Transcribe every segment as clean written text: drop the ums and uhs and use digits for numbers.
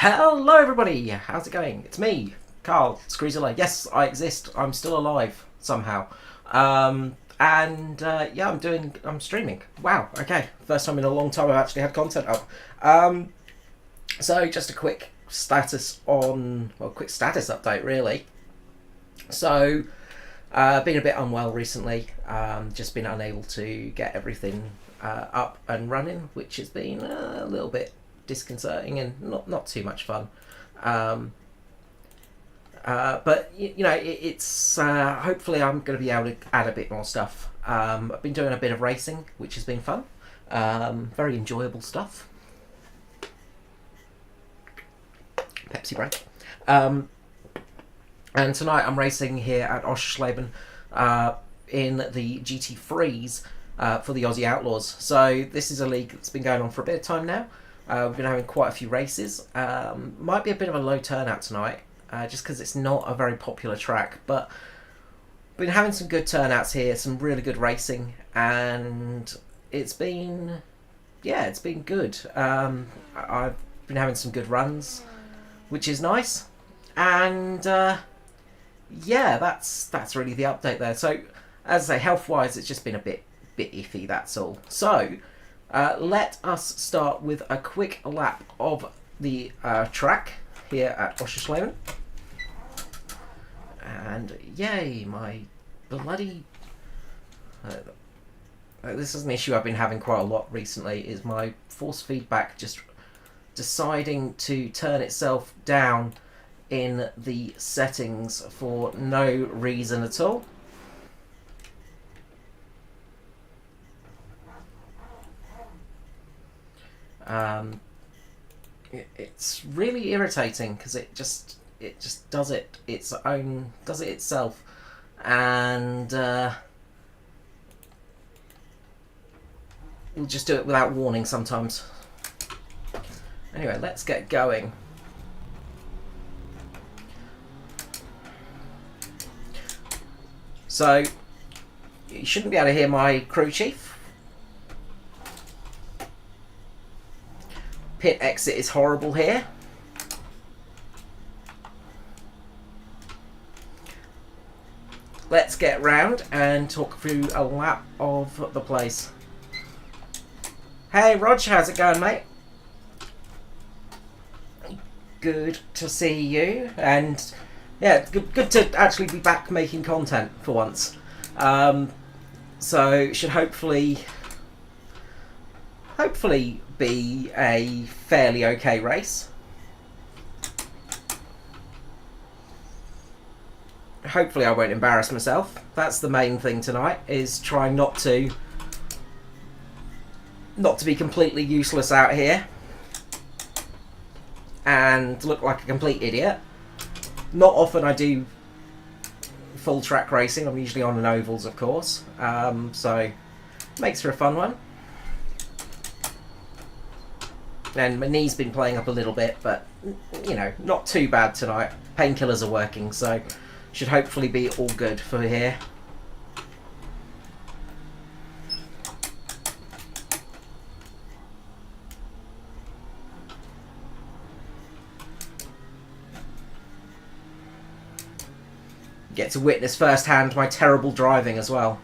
Hello everybody, how's it going? It's me, Carl Screezilla. Yes, I exist. I'm still alive somehow. Yeah, I'm streaming. Wow, okay. First time in a long time I've actually had content up. So just a quick status update really. So, been a bit unwell recently. Just been unable to get everything up and running, which has been a little bit disconcerting and not too much fun. But it's hopefully I'm going to be able to add a bit more stuff. I've been doing a bit of racing, which has been fun. Very enjoyable stuff. Pepsi break. And tonight I'm racing here at Oschersleben in the GT3s for the Aussie Outlaws. So this is a league that's been going on for a bit of time now. We've been having quite a few races. Might be a bit of a low turnout tonight, just because it's not a very popular track. But we've been having some good turnouts here, some really good racing, and it's been good. I've been having some good runs, which is nice, and that's really the update there. So, as I say, health-wise, it's just been a bit iffy. That's all. So. Let us start with a quick lap of the track here at Oschersleben. And yay, my bloody... this is an issue I've been having quite a lot recently, is my force feedback just deciding to turn itself down in the settings for no reason at all. It's really irritating because it just does it itself, and we'll just do it without warning sometimes. Anyway, let's get going. So you shouldn't be able to hear my crew chief. Pit exit is horrible here. Let's get round and talk through a lap of the place. Hey Rog, how's it going, mate? Good to see you, and yeah, good to actually be back making content for once. So should hopefully be a fairly okay race. Hopefully I won't embarrass myself. That's the main thing tonight, is trying not to be completely useless out here and look like a complete idiot. Not often I do full track racing. I'm usually on an ovals, of course, so makes for a fun one. And my knee's been playing up a little bit, but, you know, not too bad tonight. Painkillers are working, so should hopefully be all good for here. Get to witness firsthand my terrible driving as well.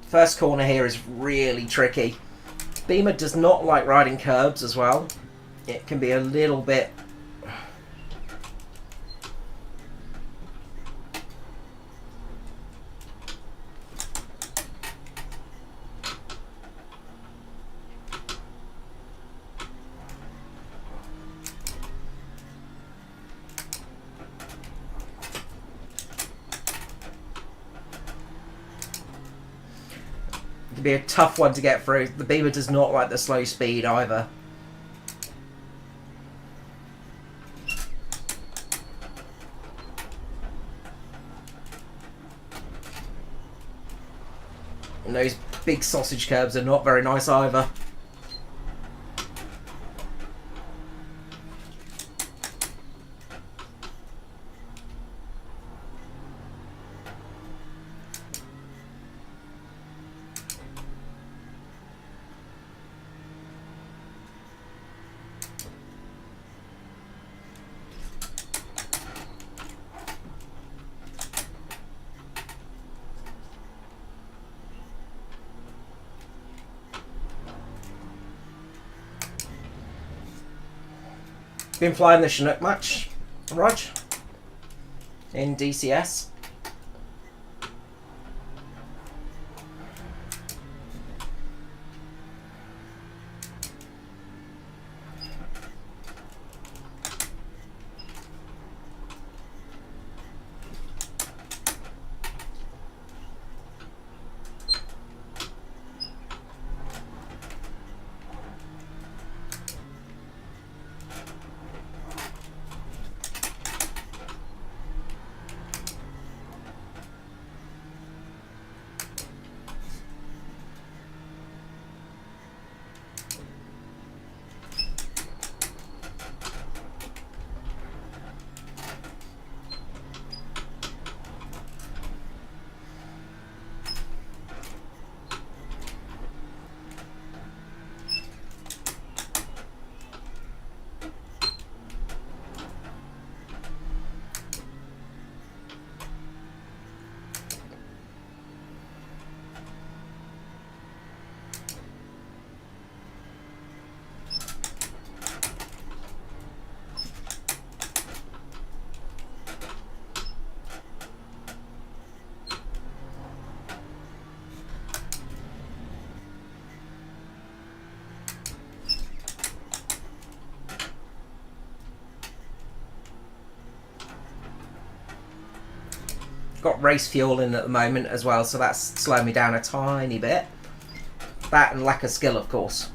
First corner here is really tricky. Beamer does not like riding curbs as well. It can be a little bit... be a tough one to get through. The Beamer does not like the slow speed either. And those big sausage curbs are not very nice either. Been flying the Chinook much, Rog? In DCS? Got race fuel in at the moment as well, so that's slowing me down a tiny bit. That and lack of skill, of course.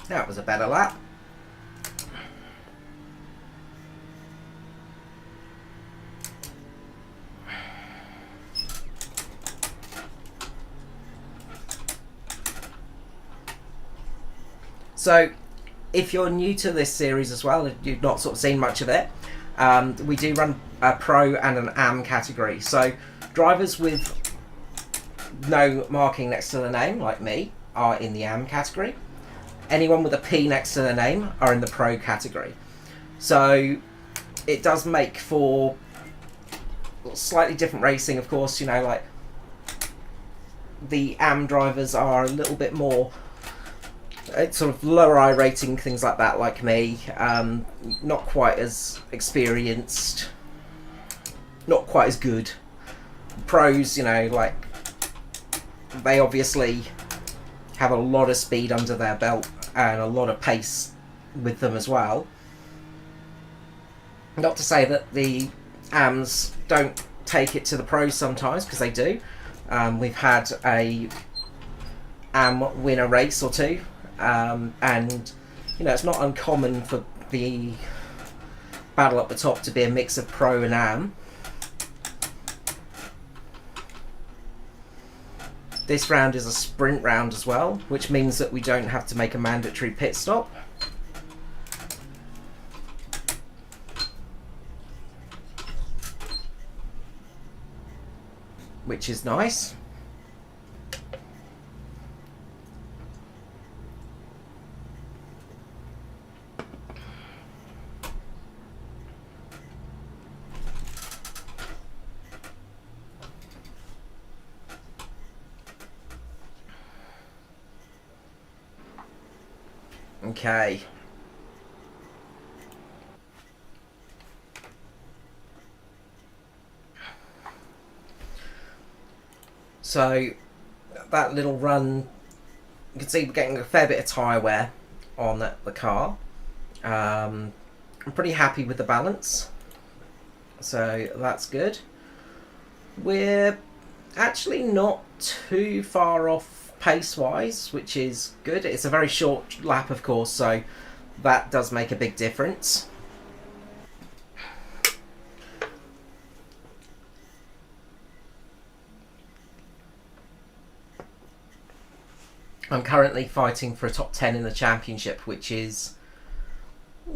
That was a better lap. So, if you're new to this series as well, you've not sort of seen much of it, we do run a Pro and an AM category. So, drivers with no marking next to the name, like me, are in the AM category. Anyone with a P next to their name are in the Pro category. So it does make for slightly different racing, of course. You know, like the AM drivers are a little bit more sort of lower I rating, things like that, like me. Not quite as experienced, not quite as good. Pros, you know, like they obviously have a lot of speed under their belt and a lot of pace with them as well. Not to say that the AMs don't take it to the pros sometimes, because they do. We've had a AM win a race or two, and you know, it's not uncommon for the battle at the top to be a mix of pro and AM. This round is a sprint round as well, which means that we don't have to make a mandatory pit stop. Which is nice. Okay. So that little run, you can see we're getting a fair bit of tyre wear on the car. I'm pretty happy with the balance, so that's good. We're actually not too far off pace-wise, which is good. It's a very short lap, of course, so that does make a big difference. I'm currently fighting for a top 10 in the championship, which is,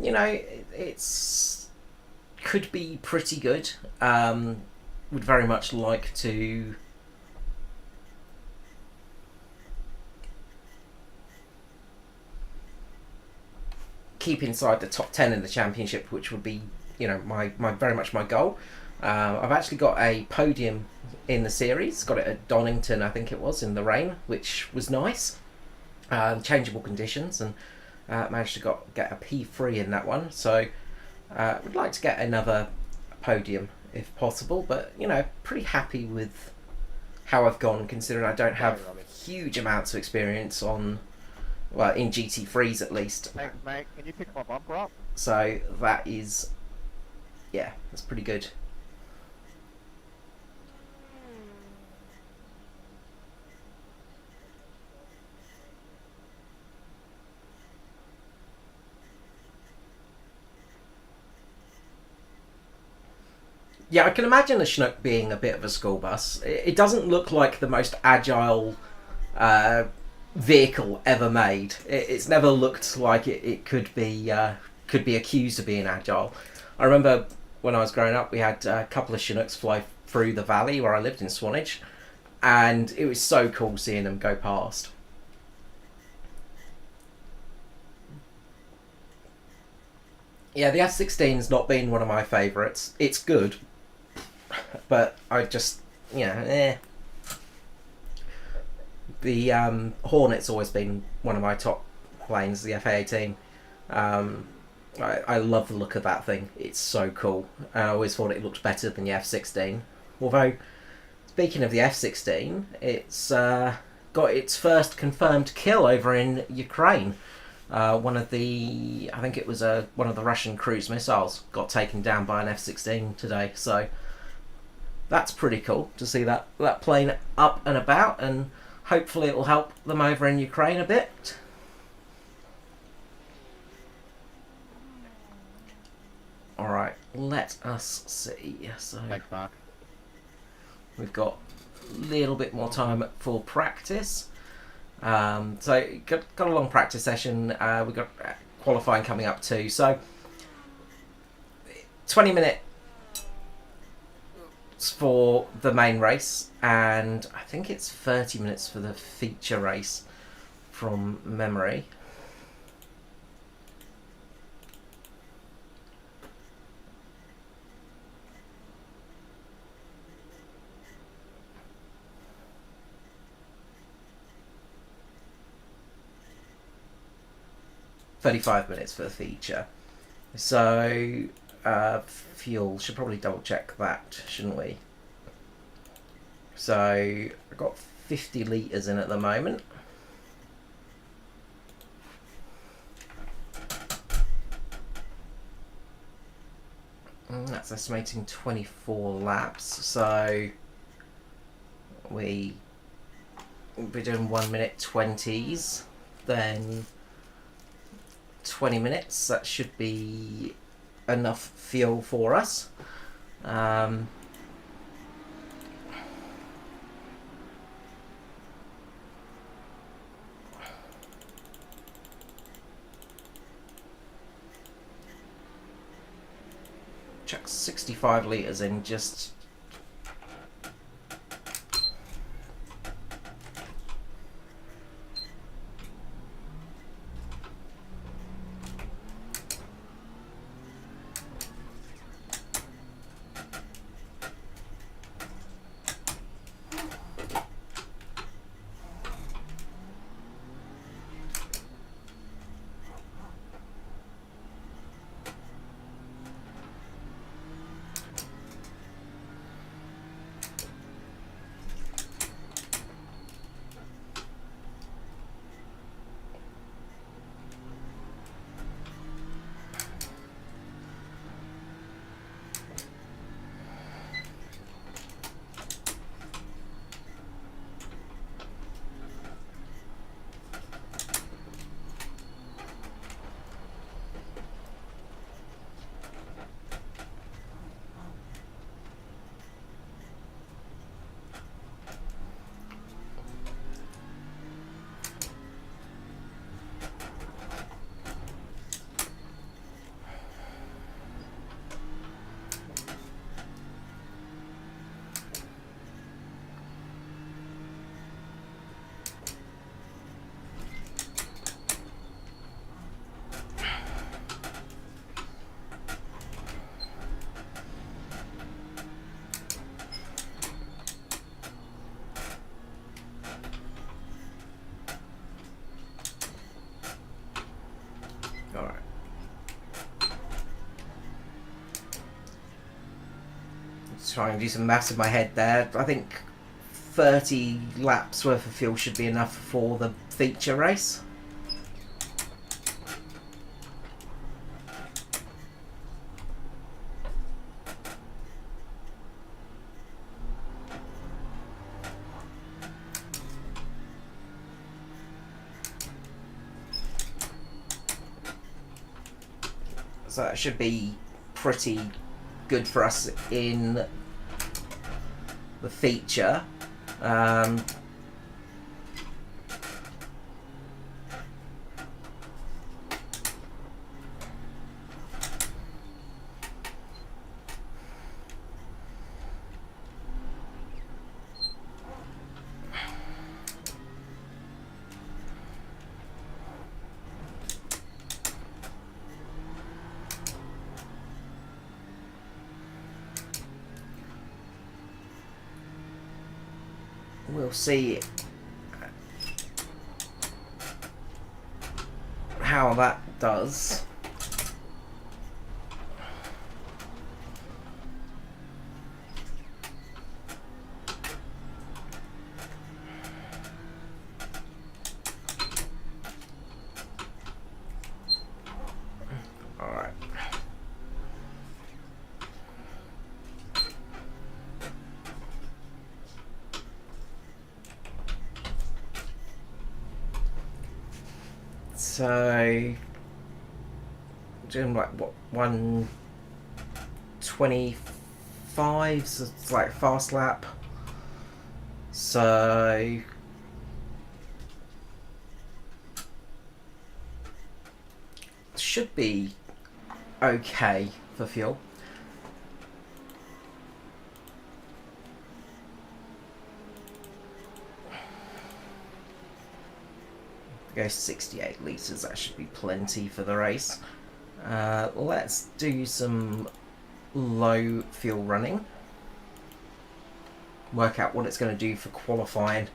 you know, it's could be pretty good. Would very much like to keep inside the top 10 in the championship, which would be, you know, my very much my goal. I've actually got a podium in the series. Got it at Donington, I think it was, in the rain, which was nice. Changeable conditions, and managed to get a P3 in that one. So would like to get another podium if possible, but you know, pretty happy with how I've gone, considering I don't have huge amounts of experience on, well, in GT3s at least. Thanks, mate. Can you pick my bumper up? So that is, yeah, that's pretty good. Yeah, I can imagine the Chinook being a bit of a school bus. It doesn't look like the most agile vehicle ever made. It's never looked like it could be accused of being agile. I remember when I was growing up, we had a couple of Chinooks fly through the valley where I lived in Swanage, and it was so cool seeing them go past. Yeah, the F-16's not been one of my favourites. It's good, but I just, you know, The Hornet's always been one of my top planes, the FA-18. I love the look of that thing. It's so cool. And I always thought it looked better than the F-16. Although, speaking of the F-16, it's got its first confirmed kill over in Ukraine. One of the, I think it was one of the Russian cruise missiles got taken down by an F-16 today. So that's pretty cool to see that plane up and about, and hopefully it will help them over in Ukraine a bit. Alright, let us see. So Thanks, Mark. we've got a little bit more time for practice. So got a long practice session. We've got qualifying coming up too. So 20 minutes for the main race, and I think it's 30 minutes for the feature race from memory. $35 for the feature. So fuel, should probably double check that, shouldn't we? So I've got 50 litres in at the moment. And that's estimating 24 laps. So we'll be doing 1 minute 20s, then 20 minutes. That should be enough fuel for us. Chuck 65 litres in just. trying to do some maths in my head there. I think 30 laps worth of fuel should be enough for the feature race. So that should be pretty good for us in the feature. We'll see how that does. All right. So, doing like what, 125, so it's like fast lap. So should be okay for fuel. Go 68 litres, that should be plenty for the race. Let's do some low fuel running. Work out what it's going to do for qualifying.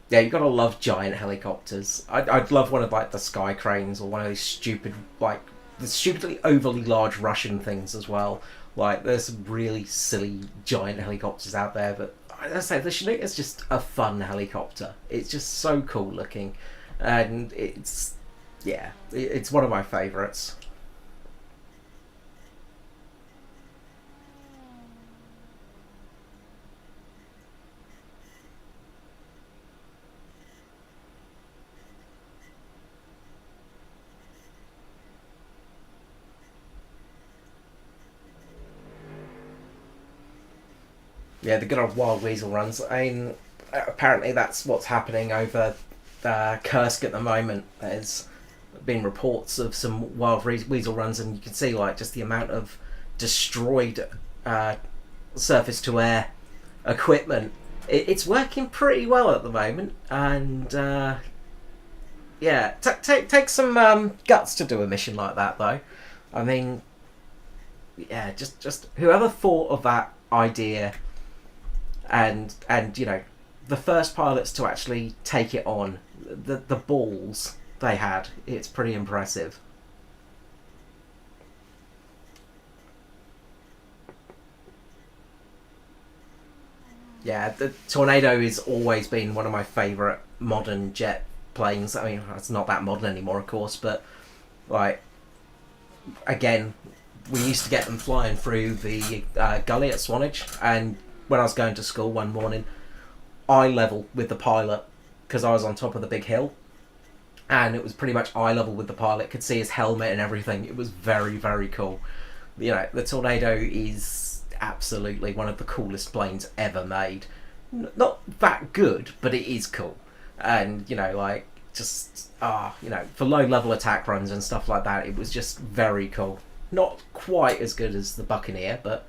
Yeah, you gotta love giant helicopters. I'd love one of like the Sky Cranes or one of these stupid, like the stupidly overly large Russian things as well. Like there's some really silly giant helicopters out there, but I say the Chinook is just a fun helicopter. It's just so cool looking, and it's it's one of my favourites. Yeah, the good old wild weasel runs. I mean, apparently that's what's happening over Kursk at the moment. There's been reports of some wild weasel runs, and you can see like just the amount of destroyed surface to air equipment. It's working pretty well at the moment, and yeah, take some guts to do a mission like that, though. I mean, yeah, just whoever thought of that idea. And you know, the first pilots to actually take it on, the balls they had, it's pretty impressive. Yeah, the Tornado has always been one of my favourite modern jet planes. I mean, it's not that modern anymore, of course, but like again, we used to get them flying through the gully at Swanage, and when I was going to school one morning, eye level with the pilot, because I was on top of the big hill, and it was pretty much eye level with the pilot. Could see his helmet and everything. It was very, very cool. You know, the Tornado is absolutely one of the coolest planes ever made. Not that good, but it is cool. And you know, like just you know, for low level attack runs and stuff like that, it was just very cool. Not quite as good as the Buccaneer, but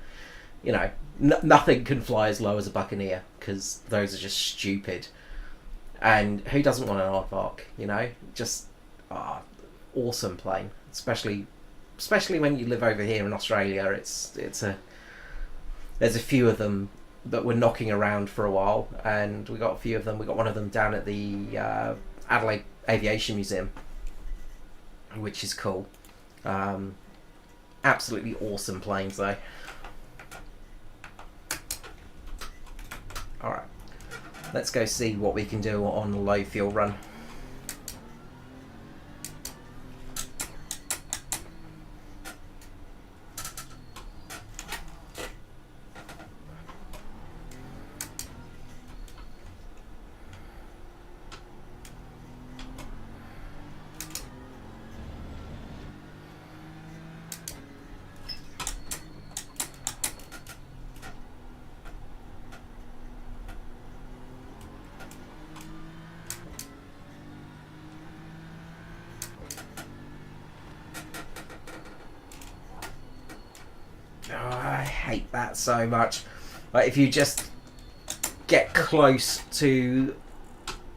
you know, nothing can fly as low as a Buccaneer, because those are just stupid. And who doesn't want an aardvark? You know, just awesome plane. Especially when you live over here in Australia, it's there's a few of them that were knocking around for a while, and we got a few of them. We got one of them down at the Adelaide Aviation Museum, which is cool. Absolutely awesome planes though. Alright, let's go see what we can do on a low fuel run. I hate that so much. Like, if you just get close to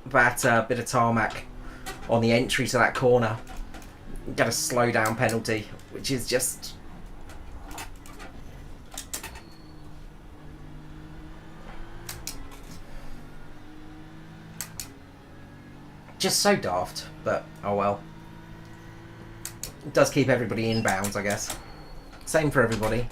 that bit of tarmac on the entry to that corner, you get a slow down penalty, which is just so daft. But oh well. It does keep everybody in bounds, I guess. Same for everybody.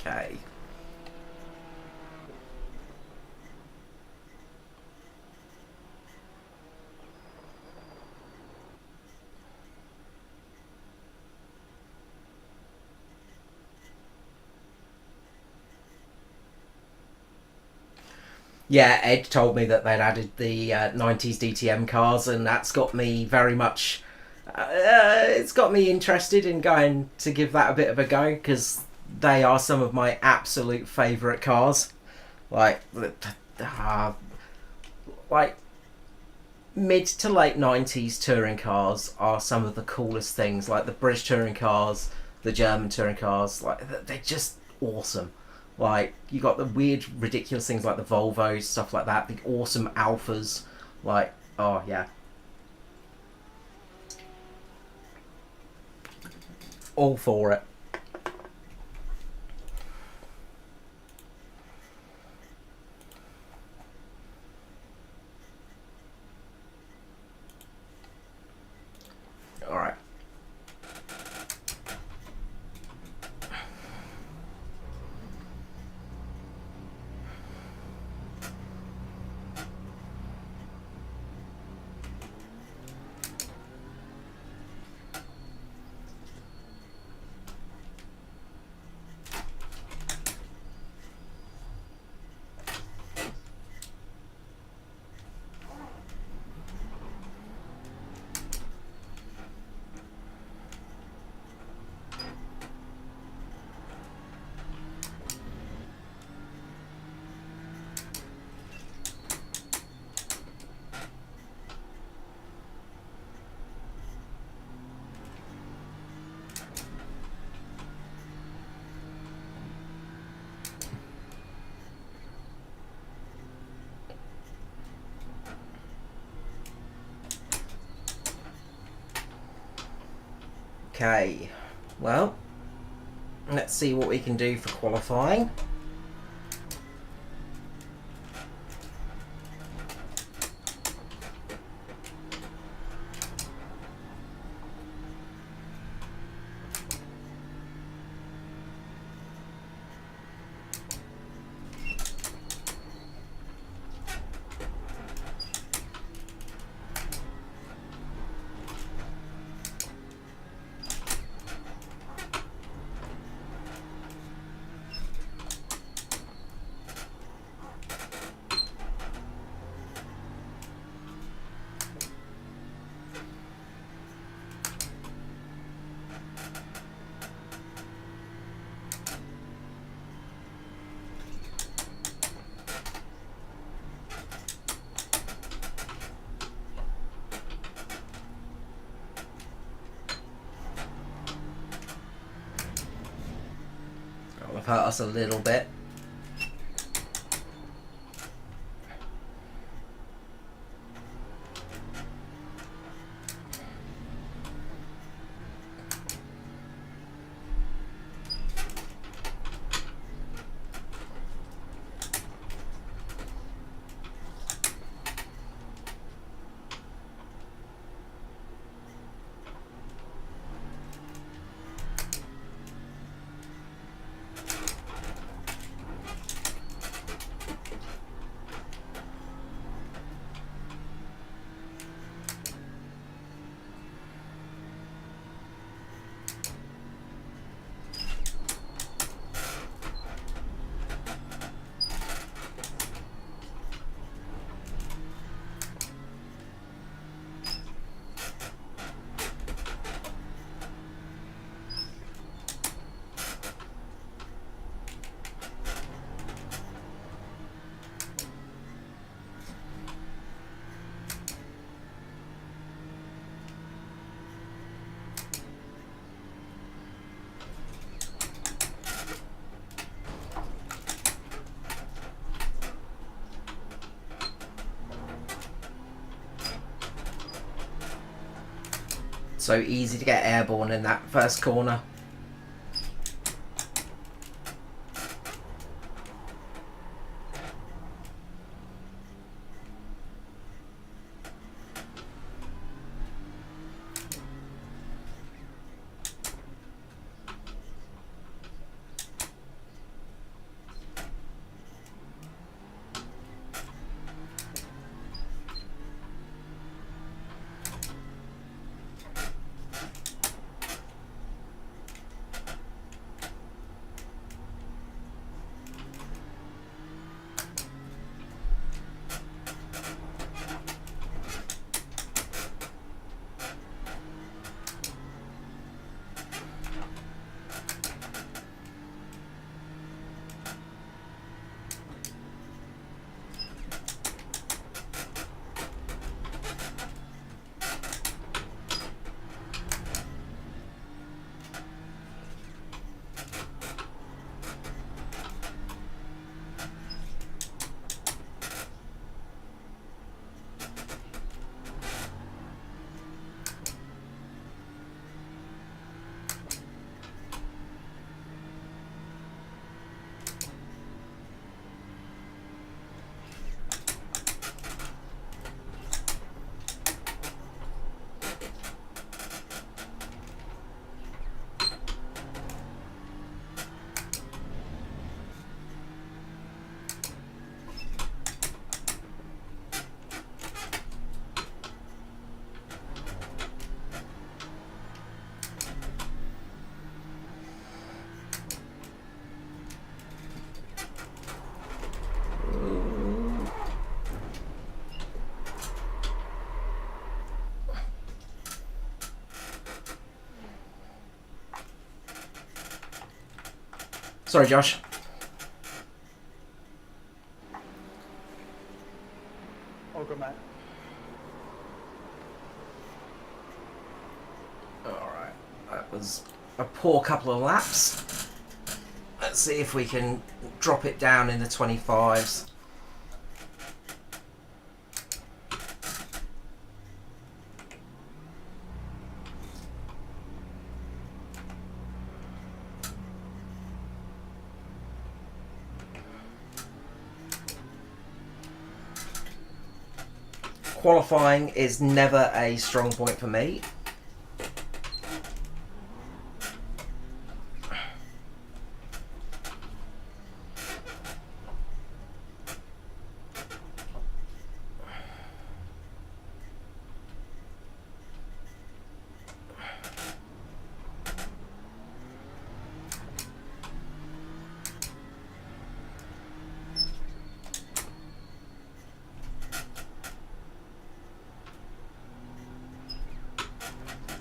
Okay. Yeah, Ed told me that they'd added the 90s DTM cars, and that's got me very much. It's got me interested in going to give that a bit of a go, because they are some of my absolute favourite cars. Like, like mid to late 90s touring cars are some of the coolest things. Like the British touring cars, the German touring cars, like they're just awesome. Like, you got the weird, ridiculous things like the Volvos, stuff like that, the awesome Alphas. Like, oh yeah. All for it. Alright. Okay, well, let's see what we can do for qualifying. Oh, we've hurt us a little bit. So easy to get airborne in that first corner. Sorry, Josh. Oh, good man. Alright, that was a poor couple of laps. Let's see if we can drop it down in the 25s. qualifying is never a strong point for me.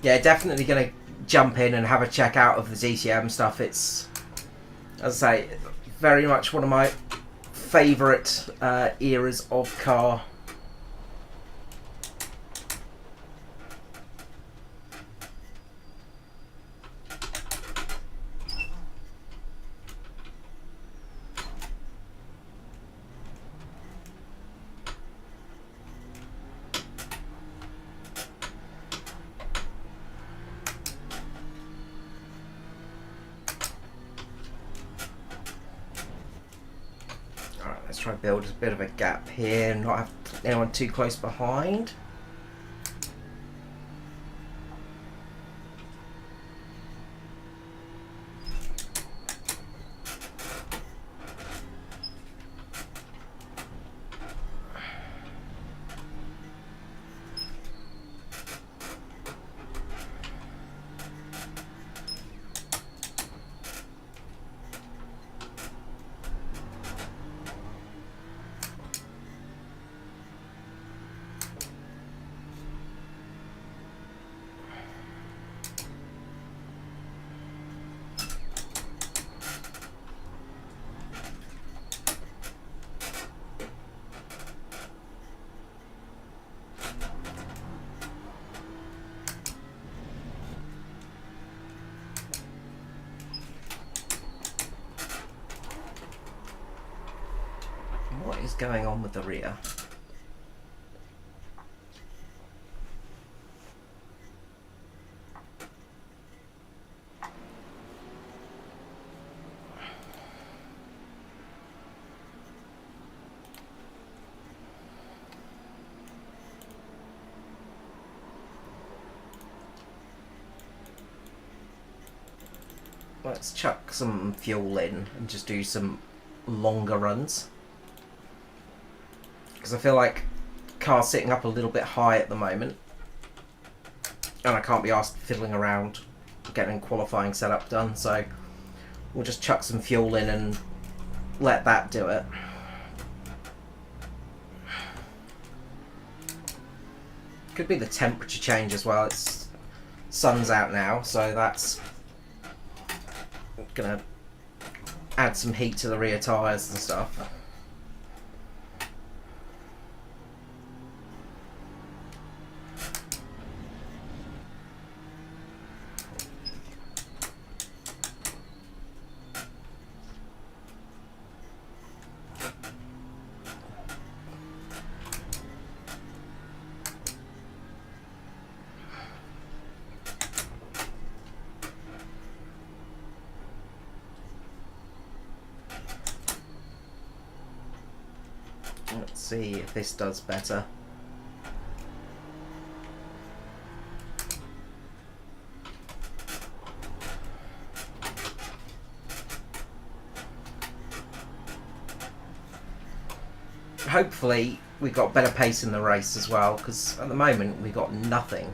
Yeah, definitely going to jump in and have a check out of the DTM stuff. It's, as I say, very much one of my favourite eras of car. Let's try and build a bit of a gap here and not have anyone too close behind. What is going on with the rear? Let's chuck some fuel in and just do some longer runs. Because I feel like the car's sitting up a little bit high at the moment. And I can't be asked fiddling around getting qualifying setup done. So we'll just chuck some fuel in and let that do it. Could be the temperature change as well. It's sun's out now, so that's gonna add some heat to the rear tyres and stuff. Let's see if this does better. Hopefully we got better pace in the race as well, because at the moment we got nothing.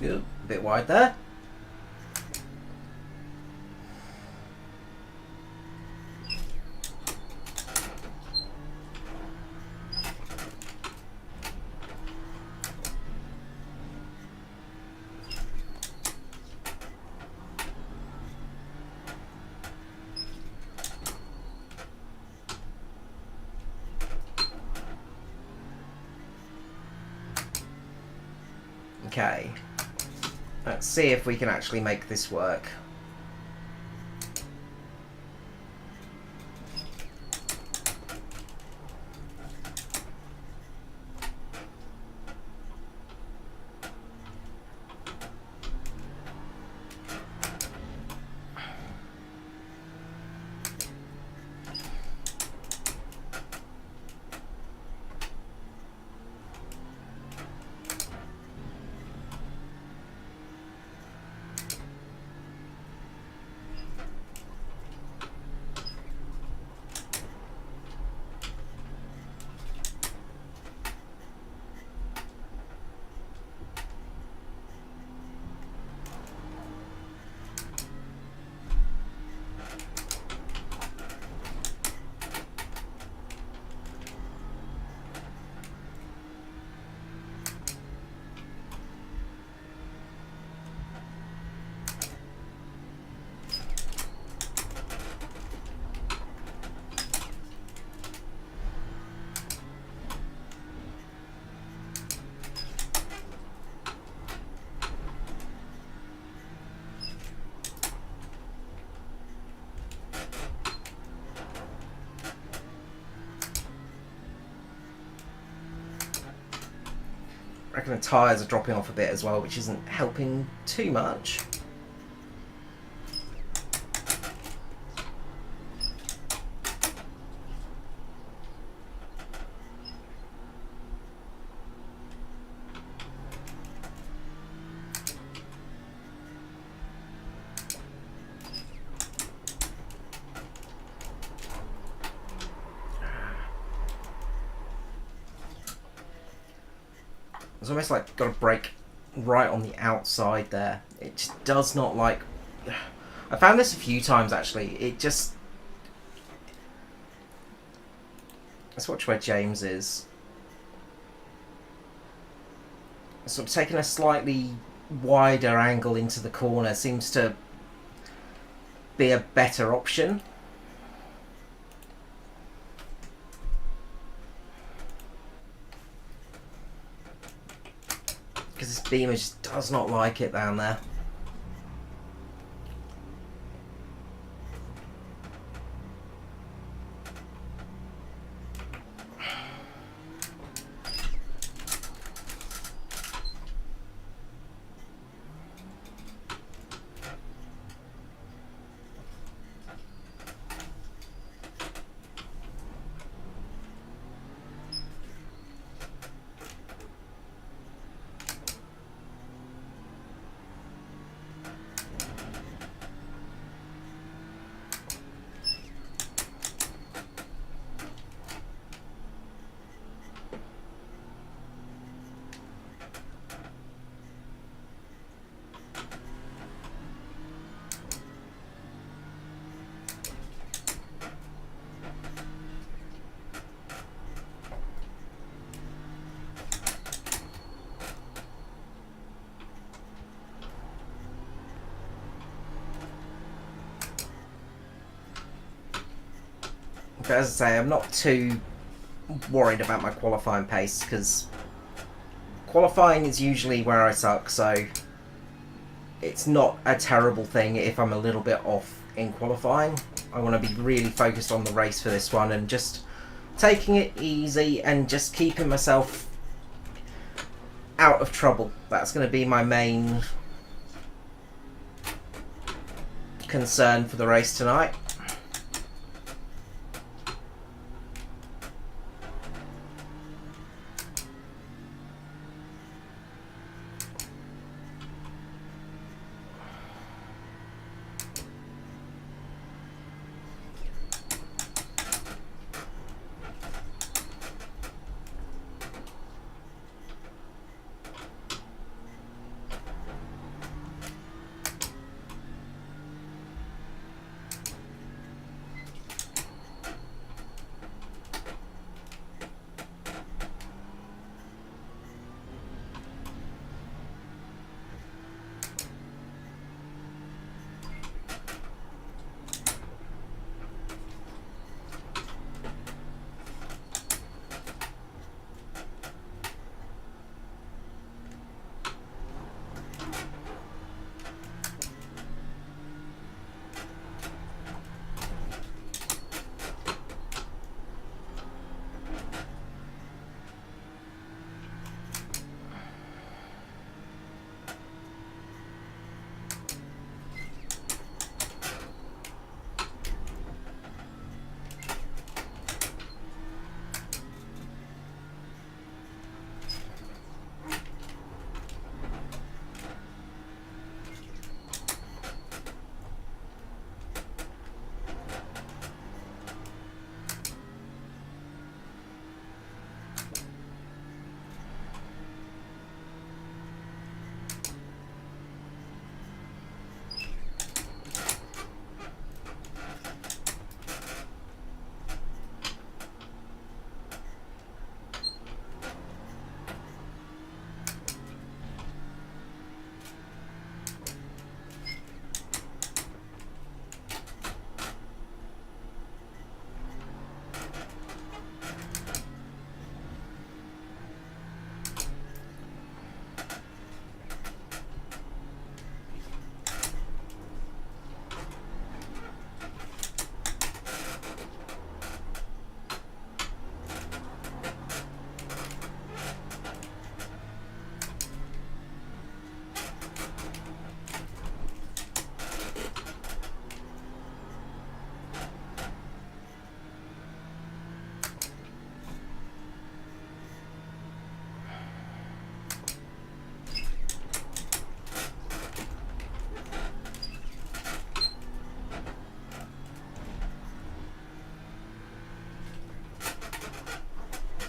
Ooh, a bit wide there. Okay, let's see if we can actually make this work. I reckon the tyres are dropping off a bit as well, which isn't helping too much. It's almost like got a brake right on the outside there. It just does not like... I found this a few times actually. It just... Let's watch where James is. Sort of taking a slightly wider angle into the corner seems to be a better option. Because this beamer just does not like it down there. But as I say, I'm not too worried about my qualifying pace because qualifying is usually where I suck, so it's not a terrible thing if I'm a little bit off in qualifying. I want to be really focused on the race for this one and just taking it easy and just keeping myself out of trouble. That's going to be my main concern for the race tonight.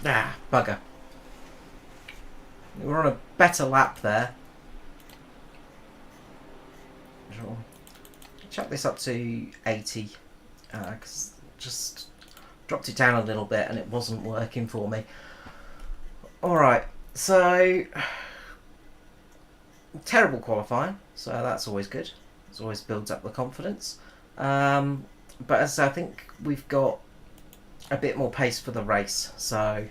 Ah, bugger. We were on a better lap there. Sure. Chuck this up to 80. Because just dropped it down a little bit and it wasn't working for me. Alright, so terrible qualifying, so that's always good. It always builds up the confidence. But as I think we've got a bit more pace for the race, so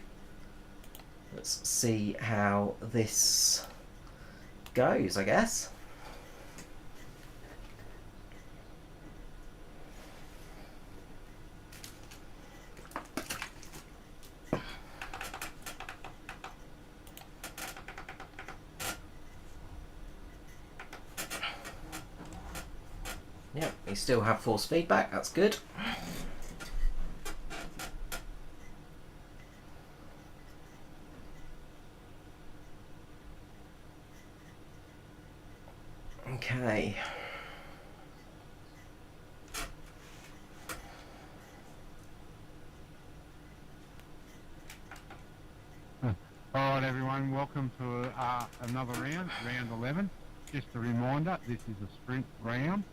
let's see how this goes, I guess. Yep, we still have force feedback, that's good. Okay. Alright everyone, welcome to another round, round 11. Just a reminder, this is a sprint round,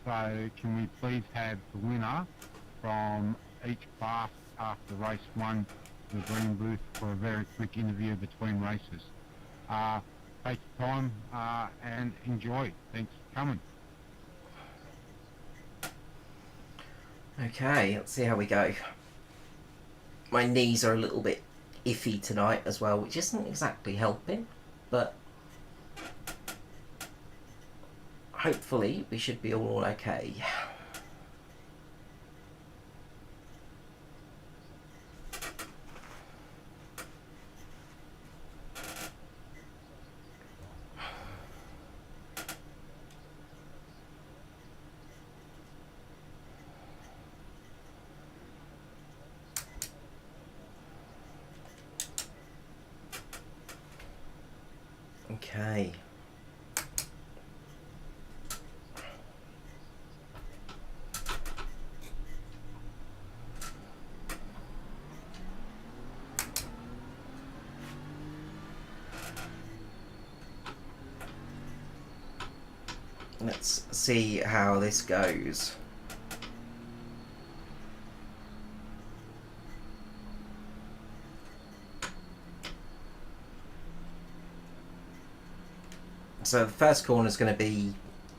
so can we please have the winner from each class after race 1 to the green booth for a very quick interview between races. Take your time and enjoy. Thanks for coming. Okay, let's see how we go. My knees are a little bit iffy tonight as well, which isn't exactly helping, but hopefully we should be all okay. Okay. Let's see how this goes. So the first corner is going to be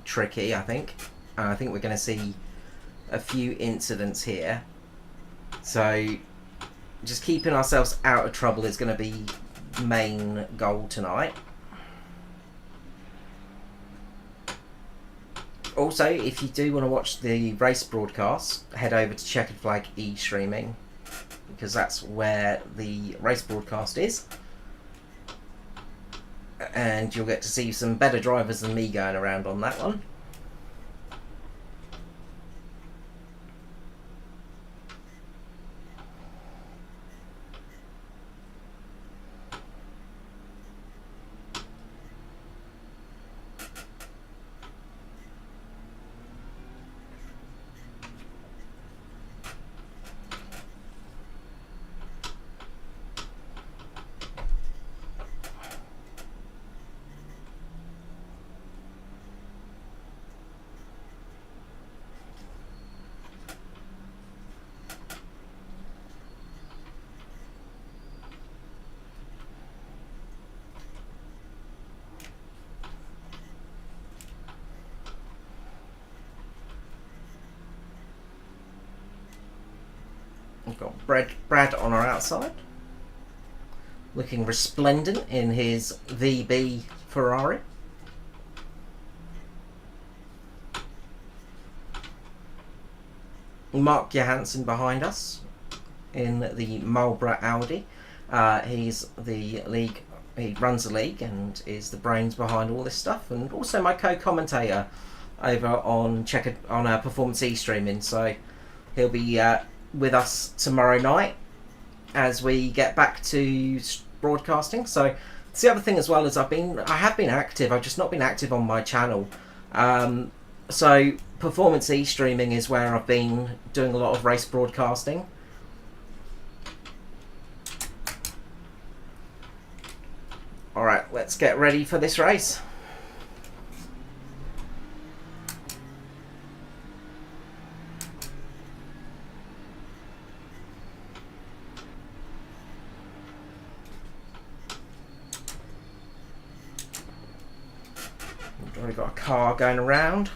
tricky, I think. I think we're going to see a few incidents here. So just keeping ourselves out of trouble is going to be main goal tonight. Also, if you do want to watch the race broadcast, head over to Checkered Flag e-streaming, because that's where the race broadcast is. And you'll get to see some better drivers than me going around on that one. We've got Brad on our outside, looking resplendent in his VB Ferrari. Mark Johansson behind us in the Marlboro Audi. He's the league. He runs the league and is the brains behind all this stuff, and also my co-commentator over on Performance E-streaming. So he'll be with us tomorrow night as we get back to broadcasting. So it's the other thing as well is I have been active. I've just not been active on my channel. So Performance E-streaming is where I've been doing a lot of race broadcasting. let's get ready for this race. We've already got a car going around.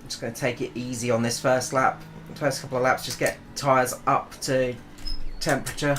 Just going to take it easy on this first lap. The first couple of laps, just get tyres up to temperature.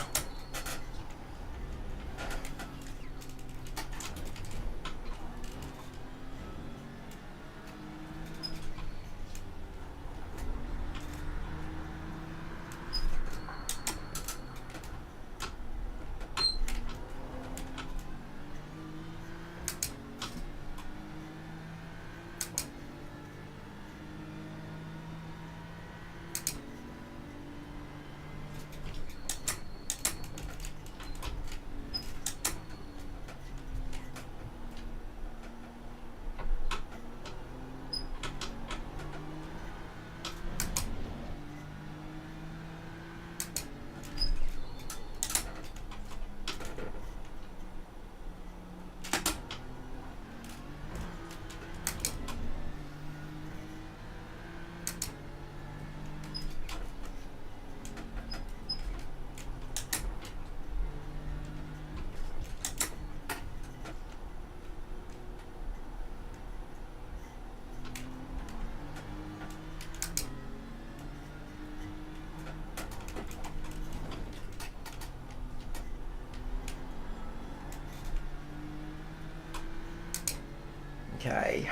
Okay.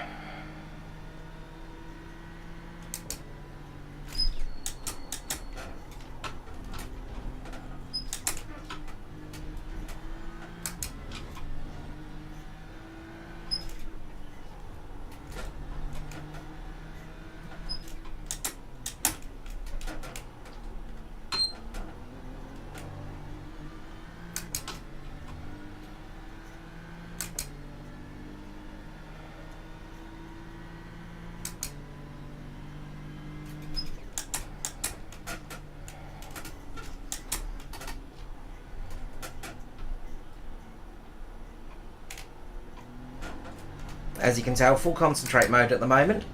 As you can tell, full concentrate mode at the moment.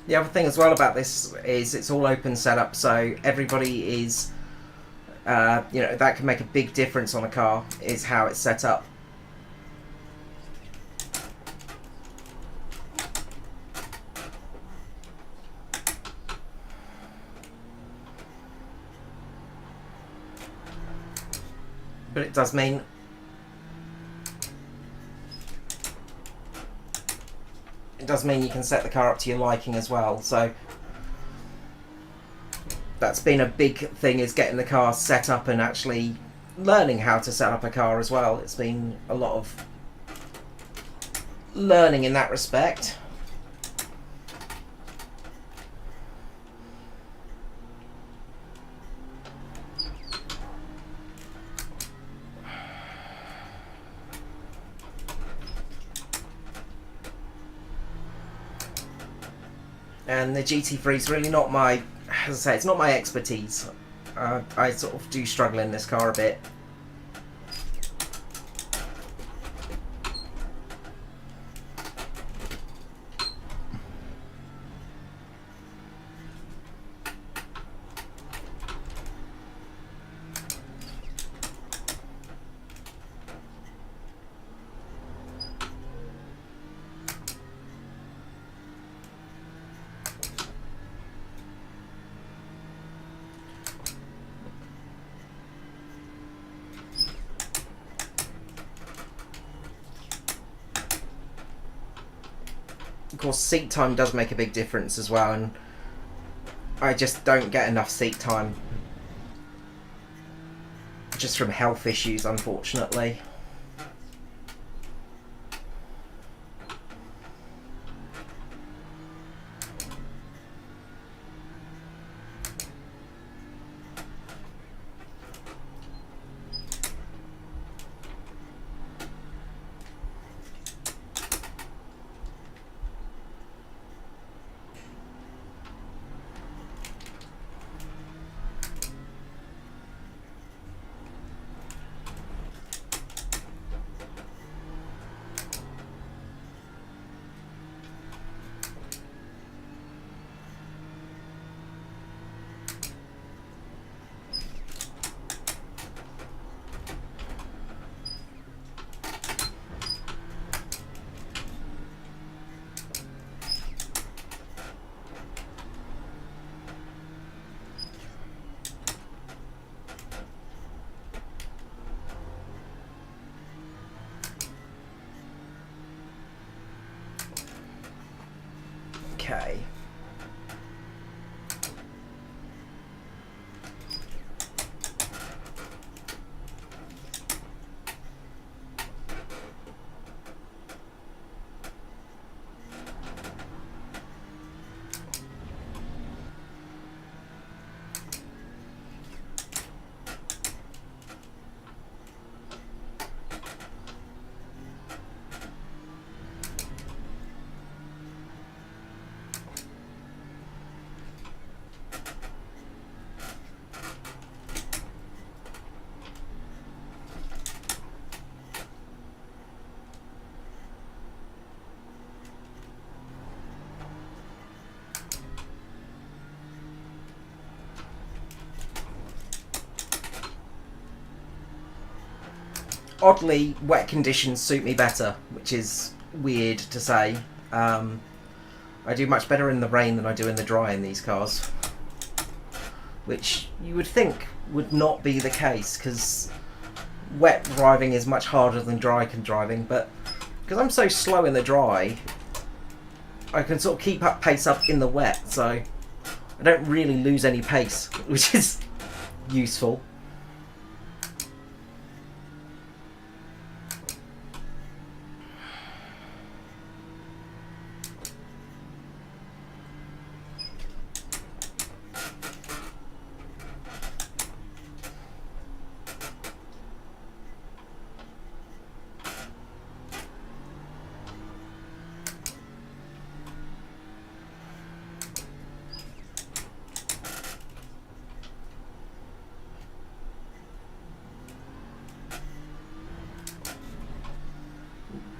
The other thing as well about this is it's all open setup, so everybody is, you know, that can make a big difference on a car, is how it's set up. But it does mean does mean you can set the car up to your liking as well. So that's been a big thing, is getting the car set up and actually learning how to set up a car as well. It's been a lot of learning in that respect. And the GT3 is really not my, as I say, it's not my expertise. I sort of do struggle in this car a bit. Of course, seat time does make a big difference as well, and I just don't get enough seat time. Just from health issues, unfortunately. Okay. Oddly, wet conditions suit me better, which is weird to say. I do much better in the rain than I do in the dry in these cars, which you would think would not be the case, because wet driving is much harder than dry driving, but because I'm so slow in the dry, I can sort of keep up pace up in the wet, so I don't really lose any pace, which is useful.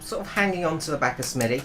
Sort of hanging on to the back of Smitty.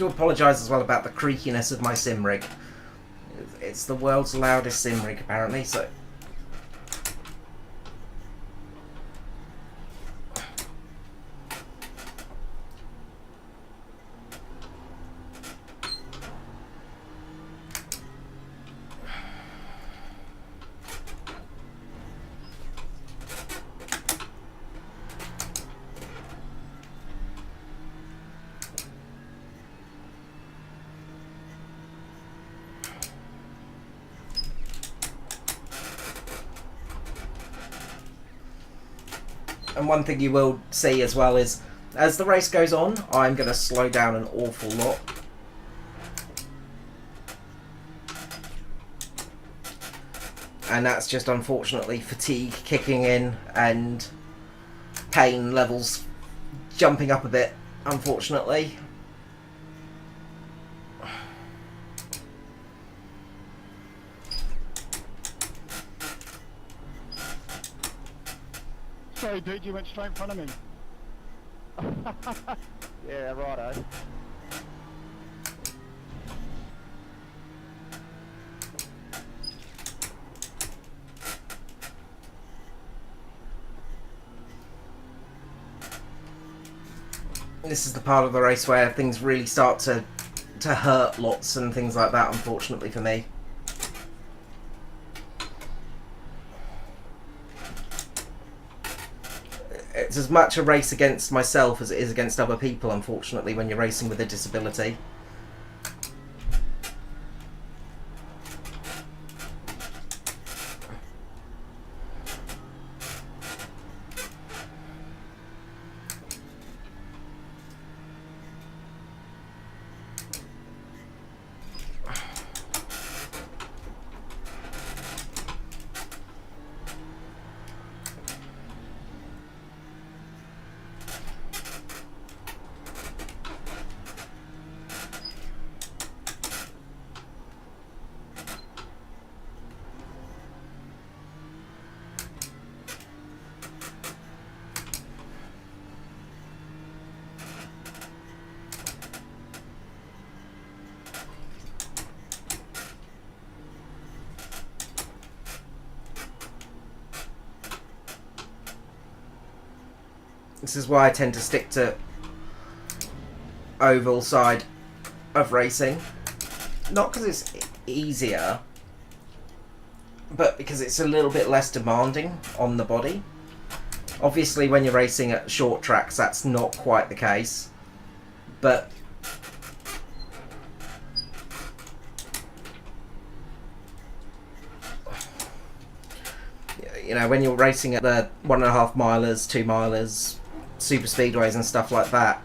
do apologise as well about the creakiness of my sim rig. It's the world's loudest sim rig apparently, so... And one thing you will see as well is, as the race goes on, I'm going to slow down an awful lot. And that's just unfortunately fatigue kicking in and pain levels jumping up a bit, unfortunately. Sorry, dude, you went straight in front of me. Yeah, righto. This is the part of the race where things really start to hurt lots and things like that, unfortunately for me. It's as much a race against myself as it is against other people, unfortunately, when you're racing with a disability. This is why I tend to stick to oval side of racing. Not because it's easier, but because it's a little bit less demanding on the body. Obviously when you're racing at short tracks that's not quite the case, but you know, when you're racing at the 1.5 milers, 2 milers, super speedways and stuff like that,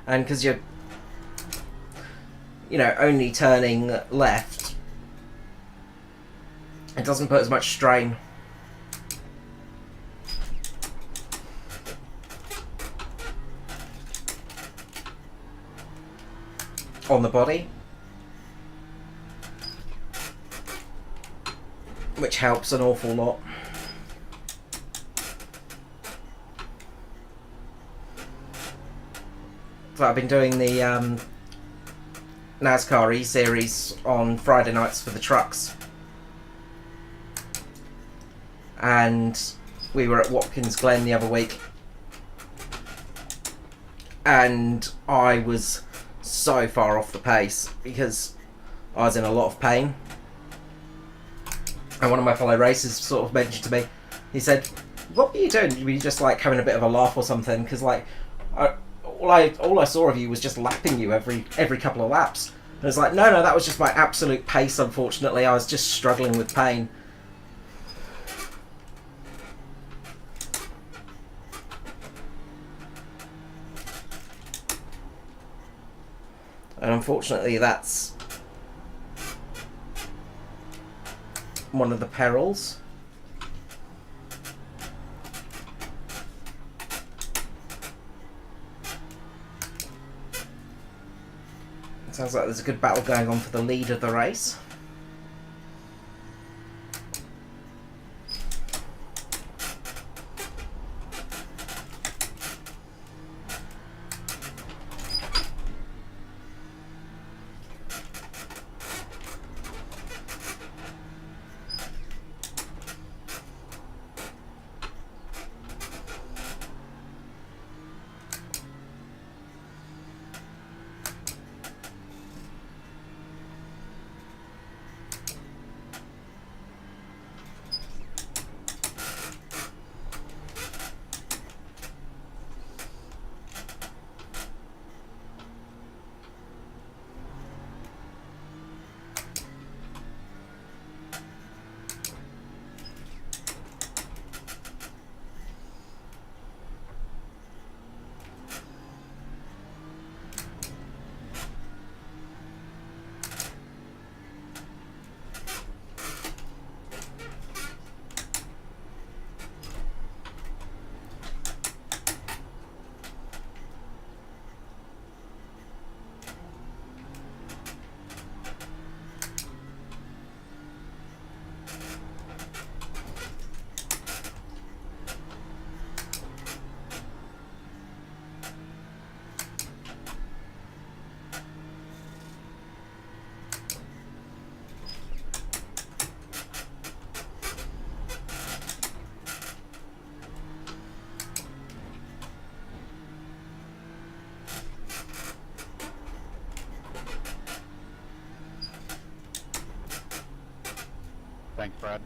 and because you're, you know, only turning left, it doesn't put as much strain on the body, which helps an awful lot. So I've been doing the NASCAR E-Series on Friday nights for the trucks, and we were at Watkins Glen the other week, and I was so far off the pace because I was in a lot of pain. And one of my fellow racers sort of mentioned to me, he said, "What were you doing? Were you just like having a bit of a laugh or something? Because like, all I saw of you was just lapping you every couple of laps." And it's like, no, that was just my absolute pace. Unfortunately, I was just struggling with pain. And unfortunately, that's one of the perils. It sounds like there's a good battle going on for the lead of the race. Thanks, Brad.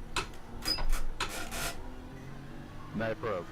No problem.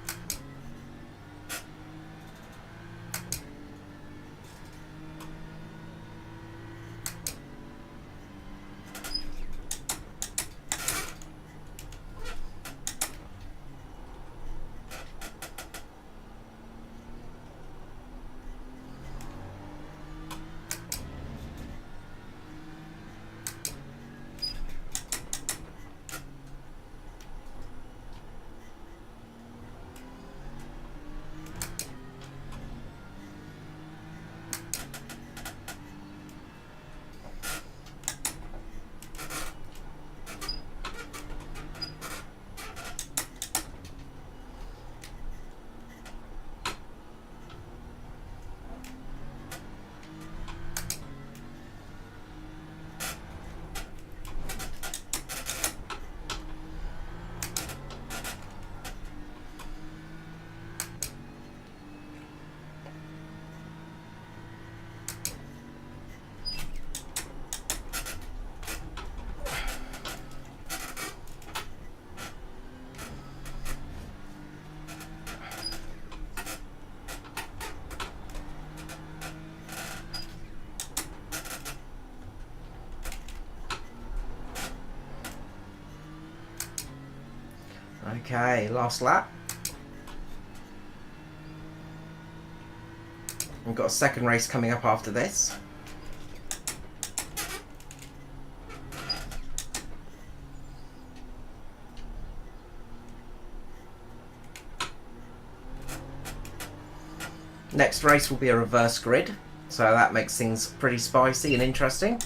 Okay, last lap. We've got a second race coming up after this. Next race will be a reverse grid, so that makes things pretty spicy and interesting.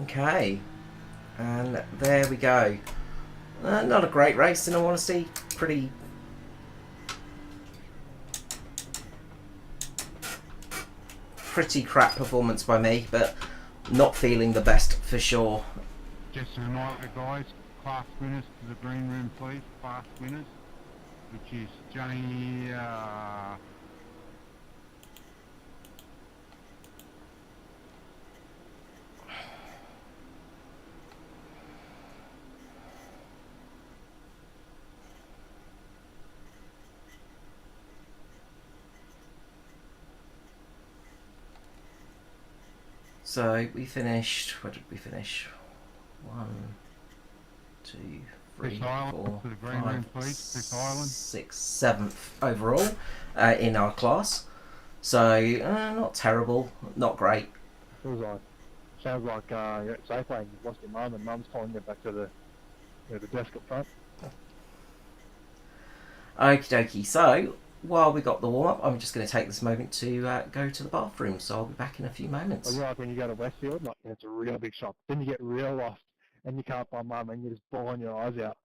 Okay, and there we go. Not a great race in all honesty, pretty crap performance by me, but not feeling the best for sure. Just a reminder, guys, class winners to the green room, please. Class winners, which is Johnny. So we finished, where did we finish? 1, 2, 3, Chris Island 4, to the green 5, room, please. Chris Island. 6, 7th overall in our class. So not terrible, not great. Sounds like you're at Safeway and you've lost your mum and mum's calling you back to the desk up front. Okie dokie. So while we got the warm up, I'm just going to take this moment to go to the bathroom. So I'll be back in a few moments. Well, you're like when you go to Westfield, like it's a real big shop. Then you get real lost and you can't find mum and you're just bawling your eyes out.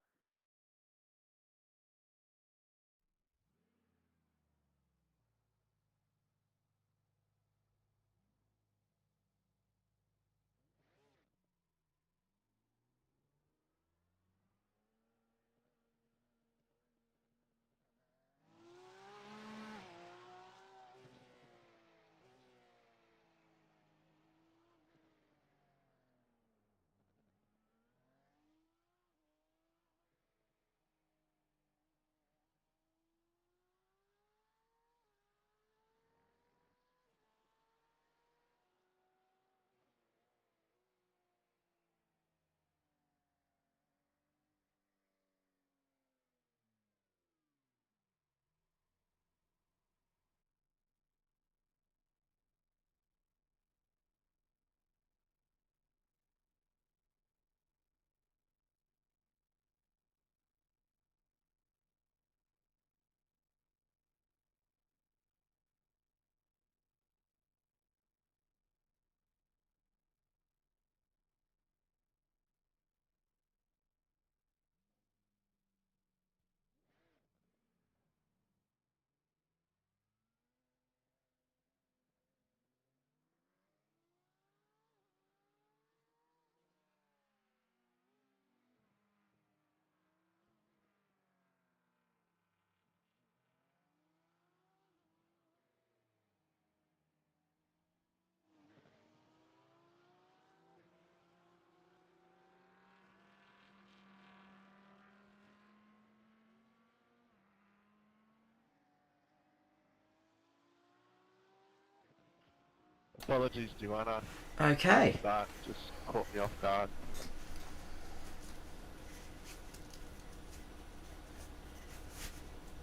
Apologies, Joanna. Okay. That just caught me off guard.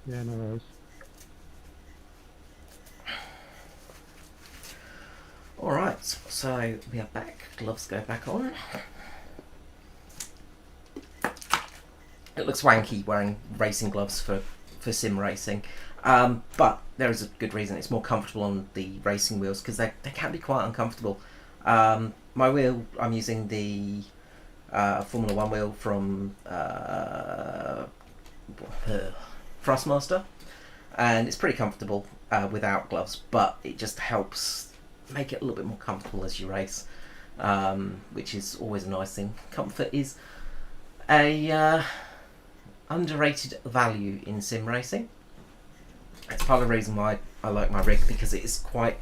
Yeah, no worries. Alright, so we are back. Gloves go back on. It looks wanky wearing racing gloves for sim racing. But there is a good reason. It's more comfortable on the racing wheels because they can be quite uncomfortable. My wheel, I'm using the Formula 1 wheel from Thrustmaster, and it's pretty comfortable without gloves, but it just helps make it a little bit more comfortable as you race, which is always a nice thing. Comfort is a underrated value in sim racing. It's part of the reason why I like my rig, because it is quite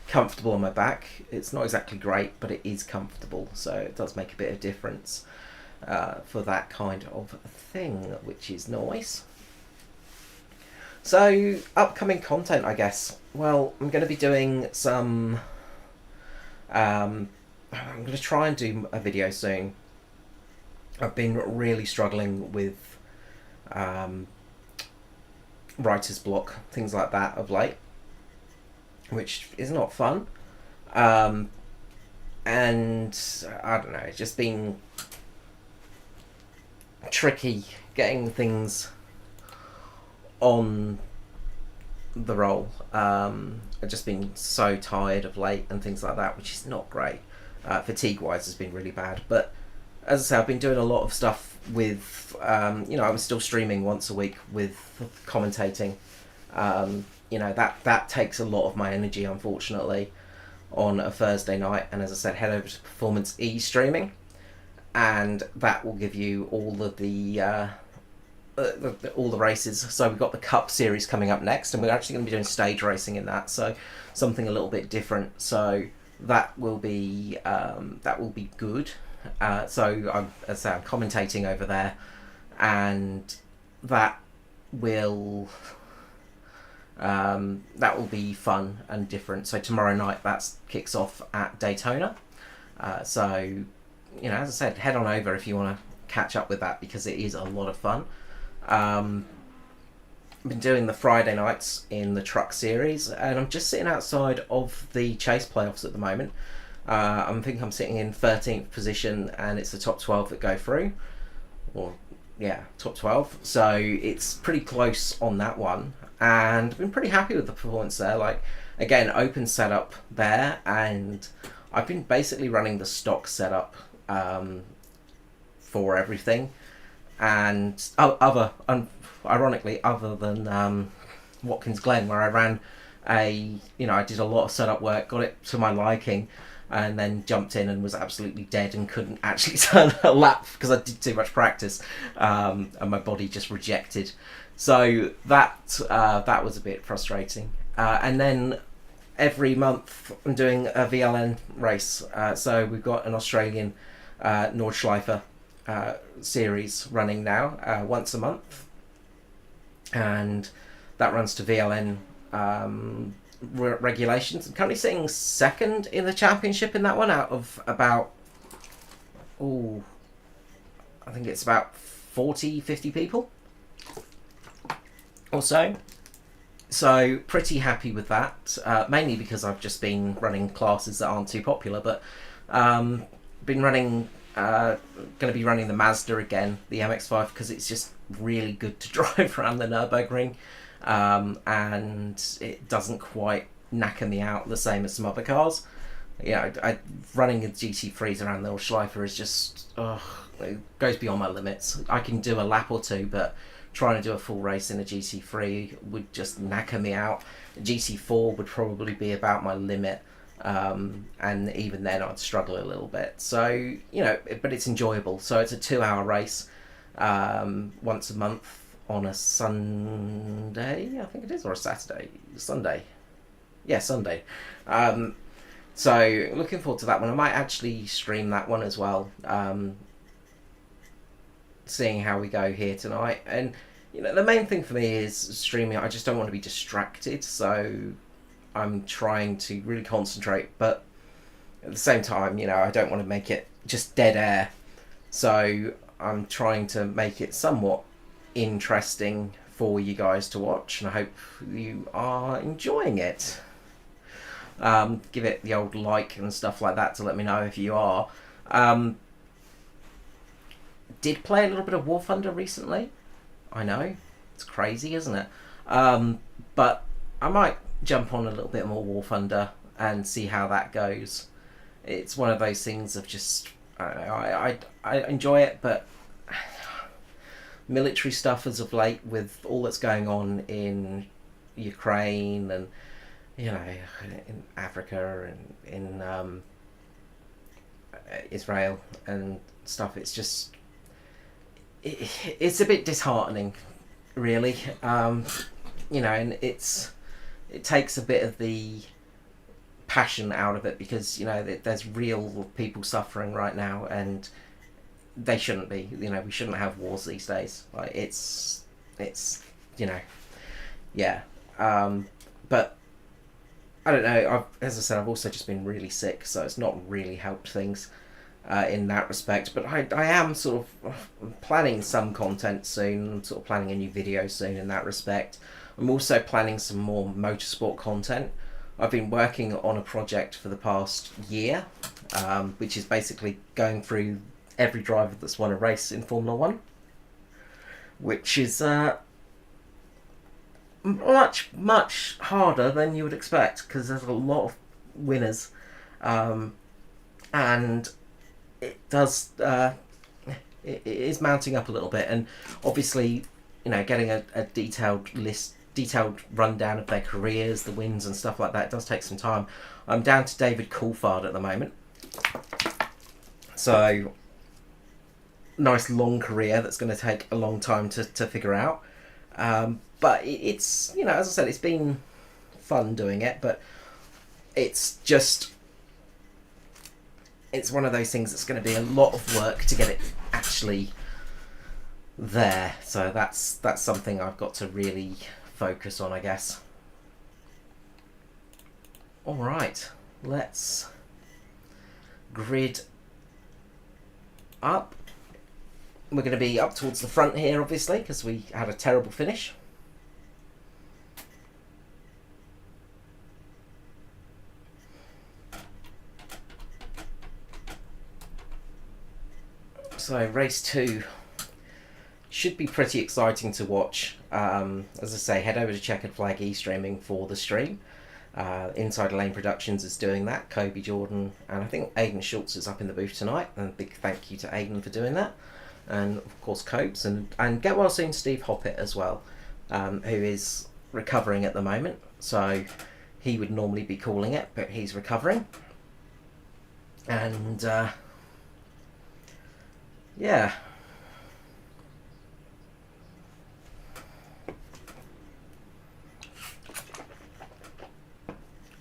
comfortable on my back. It's not exactly great, but it is comfortable, so it does make a bit of difference for that kind of thing, which is nice. So, upcoming content, I guess. Well, I'm going to be doing some... I'm going to try and do a video soon. I've been really struggling with writer's block, things like that of late, which is not fun. And I don't know, it's just been tricky getting things on the roll. I've just been so tired of late and things like that, which is not great. Fatigue wise has been really bad, but as I say, I've been doing a lot of stuff with I'm still streaming once a week with commentating. That takes a lot of my energy, unfortunately, on a Thursday night. And as I said, head over to Performance E streaming, and that will give you all of the all the races. So we've got the Cup series coming up next, and we're actually going to be doing stage racing in that, so something a little bit different. So that will be good. So as I say, I'm commentating over there, and that will be fun and different. So tomorrow night that kicks off at Daytona. So as I said, head on over if you want to catch up with that, because it is a lot of fun. I've been doing the Friday nights in the truck series, and I'm just sitting outside of the chase playoffs at the moment. I think I'm sitting in 13th position, and it's the top 12 that go through, or top 12. So it's pretty close on that one, and I've been pretty happy with the performance there. Like, again, open setup there, and I've been basically running the stock setup for everything. And ironically, other than Watkins Glen, where I ran I did a lot of setup work, got it to my liking, and then jumped in and was absolutely dead and couldn't actually turn a lap because I did too much practice, and my body just rejected. So that was a bit frustrating. And then every month I'm doing a VLN race. So we've got an Australian Nordschleifer series running now once a month, and that runs to VLN regulations. I'm currently sitting second in the championship in that one, out of about I think it's about 40-50 people or so. So pretty happy with that, mainly because I've just been running classes that aren't too popular, but been running going to be running the Mazda again, the MX-5, because it's just really good to drive around the Nürburgring, and it doesn't quite knacker me out the same as some other cars. Running the GT3s around the Schleifer is just it goes beyond my limits. I can do a lap or two, but trying to do a full race in a GT3 would just knacker me out. A GT4 would probably be about my limit. And even then I'd struggle a little bit. So, but it's enjoyable. So it's a 2-hour race, once a month on a Sunday, I think it is, or a Saturday. Sunday. Yeah, Sunday. So looking forward to that one. I might actually stream that one as well, seeing how we go here tonight. And, the main thing for me is streaming. I just don't want to be distracted, so I'm trying to really concentrate, but at the same time, you know, I don't want to make it just dead air. So I'm trying to make it somewhat interesting for you guys to watch, and I hope you are enjoying it. Give it the old like and stuff like that to let me know if you are. Did play a little bit of War Thunder recently. I know, it's crazy, isn't it? But I might jump on a little bit more War Thunder and see how that goes. It's one of those things of just, I don't know, I enjoy it, but military stuff as of late, with all that's going on in Ukraine and, you know, in Africa and in Israel and stuff, it's just, it's a bit disheartening, really. You know, and it takes a bit of the passion out of it, because, you know, there's real people suffering right now, and they shouldn't be. You know, we shouldn't have wars these days. Like, it's you know, yeah. But I don't know. As I said, I've also just been really sick, so it's not really helped things in that respect. But I am sort of planning some content soon. I'm sort of planning a new video soon in that respect. I'm also planning some more motorsport content. I've been working on a project for the past year, which is basically going through every driver that's won a race in Formula 1, which is much, much harder than you would expect, because there's a lot of winners, and it does it is mounting up a little bit, and obviously, you know, getting a detailed rundown of their careers, the wins and stuff like that, does take some time. I'm down to David Coulthard at the moment, so nice long career that's going to take a long time to figure out. But it's, you know, as I said, it's been fun doing it, but it's just, it's one of those things that's going to be a lot of work to get it actually there. So that's something I've got to really focus on, I guess. All right, let's grid up. We're going to be up towards the front here, obviously, because we had a terrible finish. So race 2 should be pretty exciting to watch. As I say, head over to Checkered Flag e-streaming for the stream. Inside Lane Productions is doing that. Kobe Jordan and I think Aidan Schultz is up in the booth tonight. And a big thank you to Aidan for doing that. And of course Copes, and get well soon Steve Hoppett as well, who is recovering at the moment. So he would normally be calling it, but he's recovering. And yeah.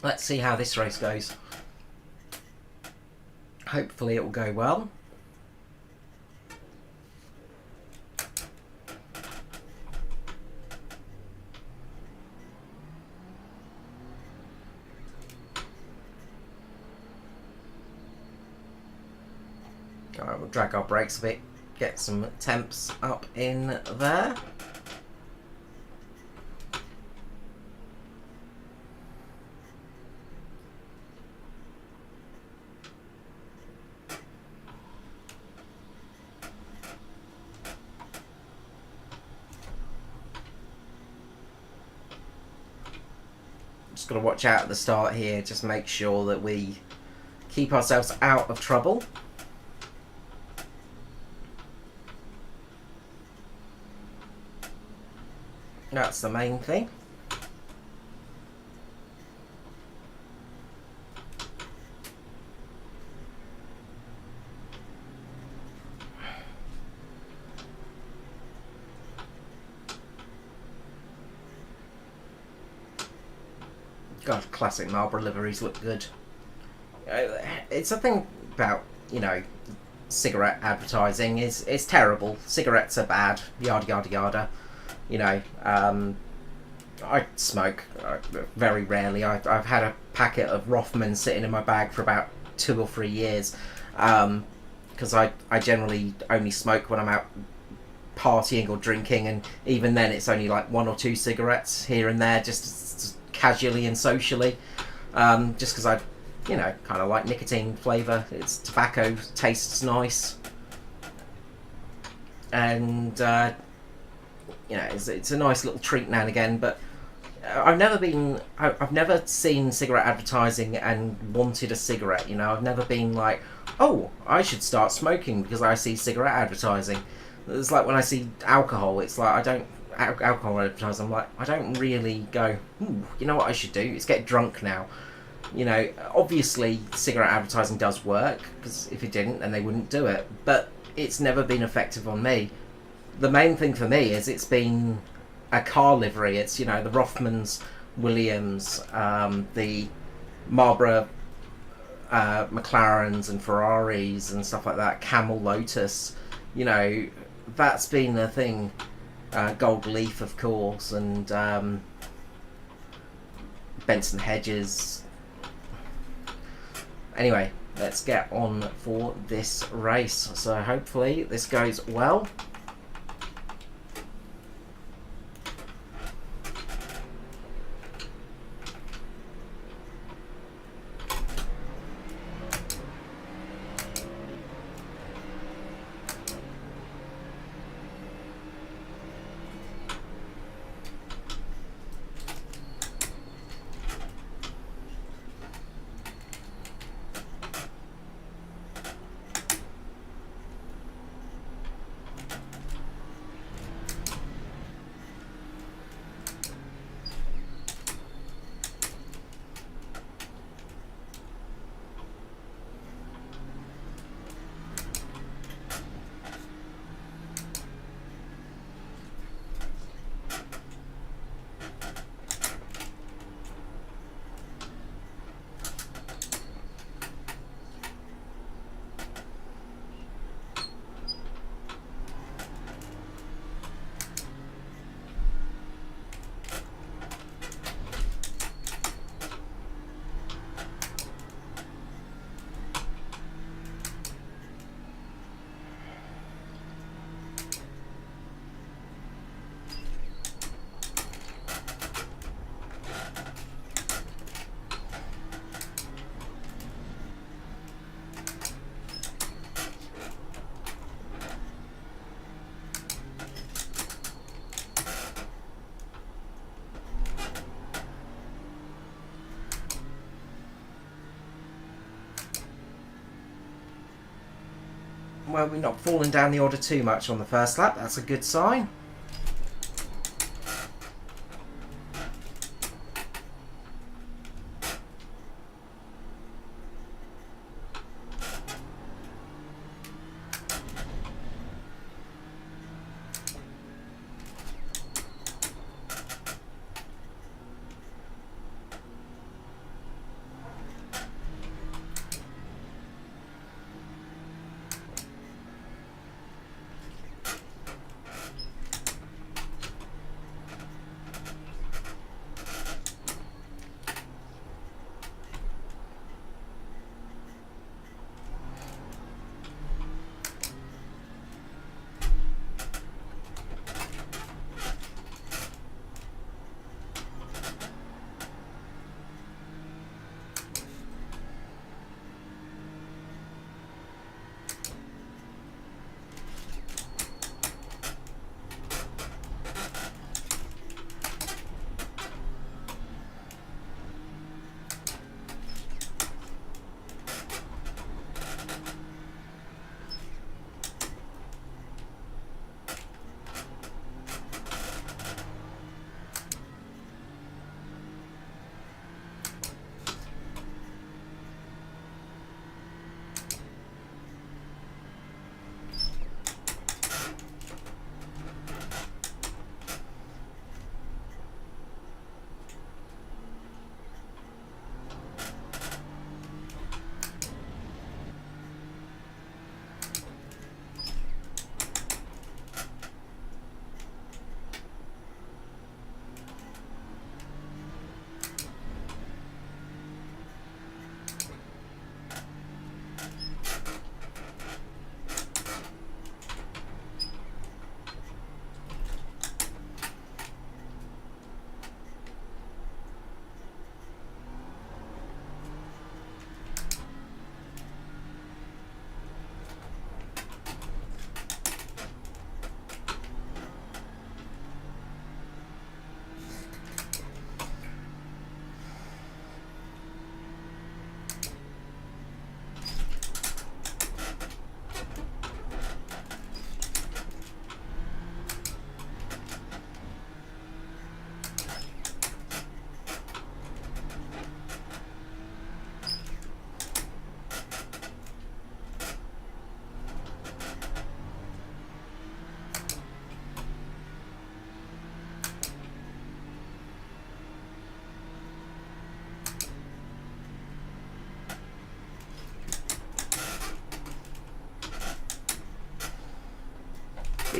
Let's see how this race goes. Hopefully it will go well. Alright, we'll drag our brakes a bit, get some temps up in there. Just got to watch out at the start here, just make sure that we keep ourselves out of trouble. That's the main thing. God, classic Marlboro liveries look good. It's a thing about, you know, cigarette advertising is it's terrible. Cigarettes are bad, yada yada yada. You know, I smoke very rarely. I've had a packet of Rothman sitting in my bag for about 2 or 3 years, because I generally only smoke when I'm out partying or drinking, and even then it's only like 1 or 2 cigarettes here and there, just casually and socially, just because I, you know, kind of like nicotine flavour. It's tobacco, tastes nice, and you know, it's a nice little treat now and again. But I've never seen cigarette advertising and wanted a cigarette. You know, I've never been like, oh, I should start smoking because I see cigarette advertising. It's like when I see alcohol, it's like I don't alcohol advertising. I'm like, I don't really go, ooh, you know what I should do? It's get drunk now. You know, obviously cigarette advertising does work, because if it didn't, then they wouldn't do it. But it's never been effective on me. The main thing for me is it's been a car livery. It's, you know, the Rothmans, Williams, the Marlboro, McLarens and Ferraris and stuff like that, Camel, Lotus, you know, that's been the thing. Gold Leaf, of course, and Benson Hedges. Anyway, let's get on for this race. So hopefully this goes well. Well, we're not falling down the order too much on the first lap. That's a good sign.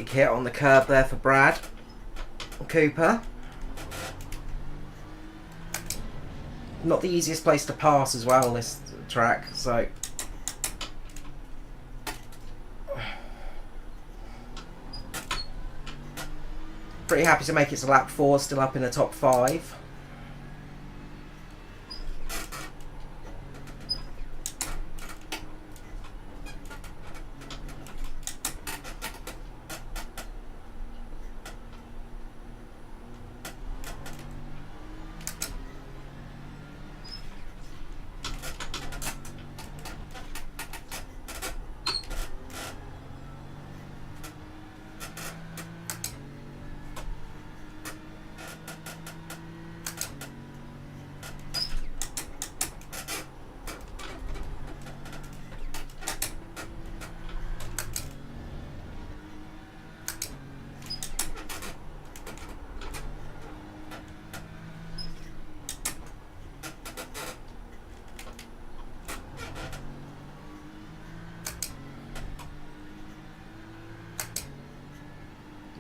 big hit on the curb there for Brad Cooper. Not the easiest place to pass as well, this track, so... Pretty happy to make it to lap 4, still up in the top 5.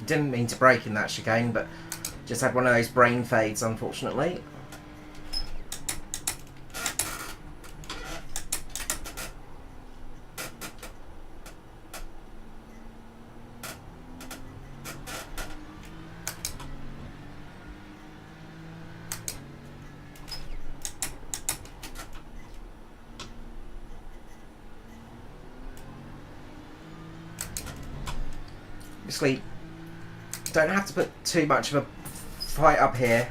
Didn't mean to brake in that chicane, but just had one of those brain fades, unfortunately. Obviously, don't have to put too much of a fight up here.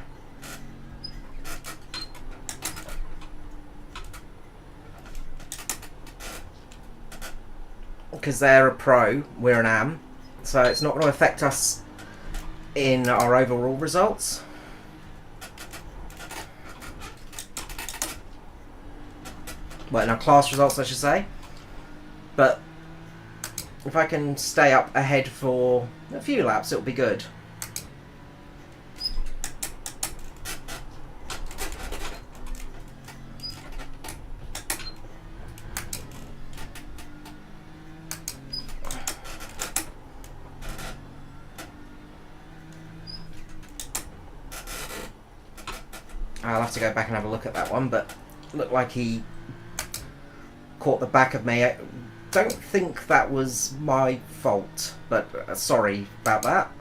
Because they're a pro, we're an am. So it's not going to affect us in our overall results. Well, in our class results, I should say. But if I can stay up ahead for a few laps, it'll be good. I'll have to go back and have a look at that one, but it looked like he caught the back of me. I don't think that was my fault, but sorry about that.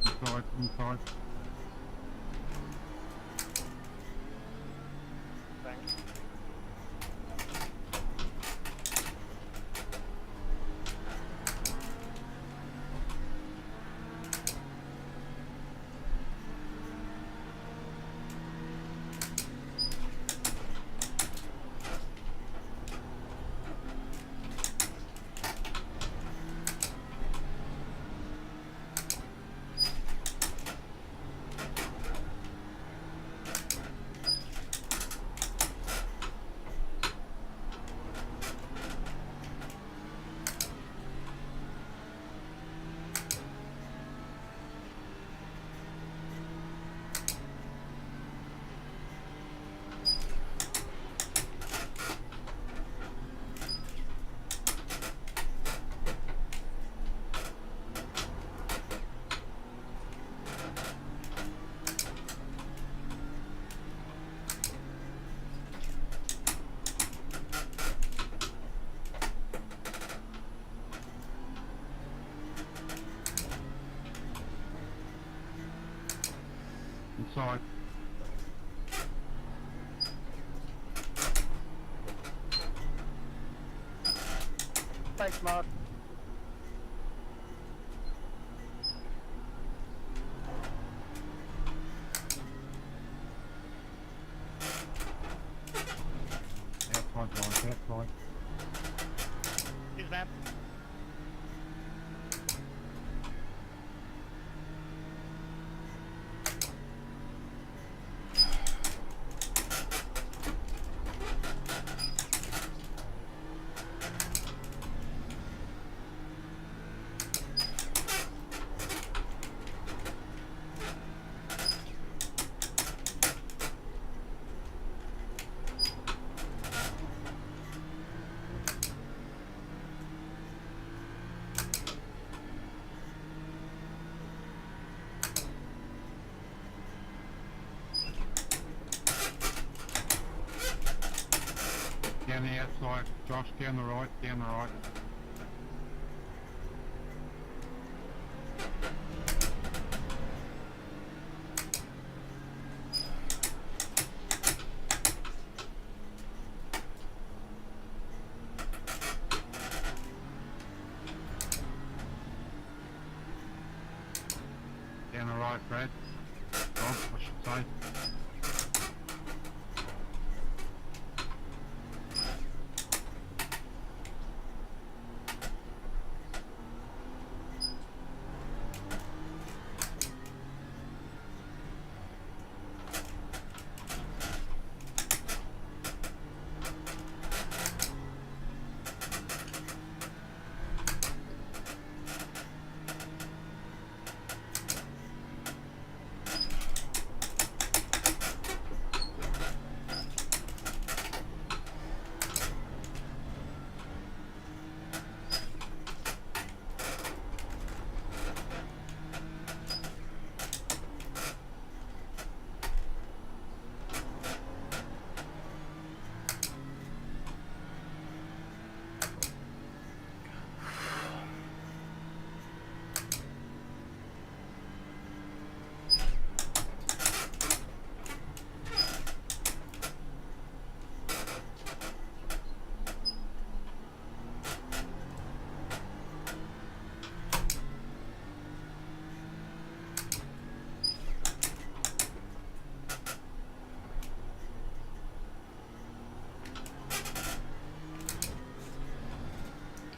Inside, inside. Thanks. Inside. Thanks, Mark. Outside, guys, outside. Here's map. Down the outside. Josh, down the right, down the right. Down the right, Brad. Rob, I should say.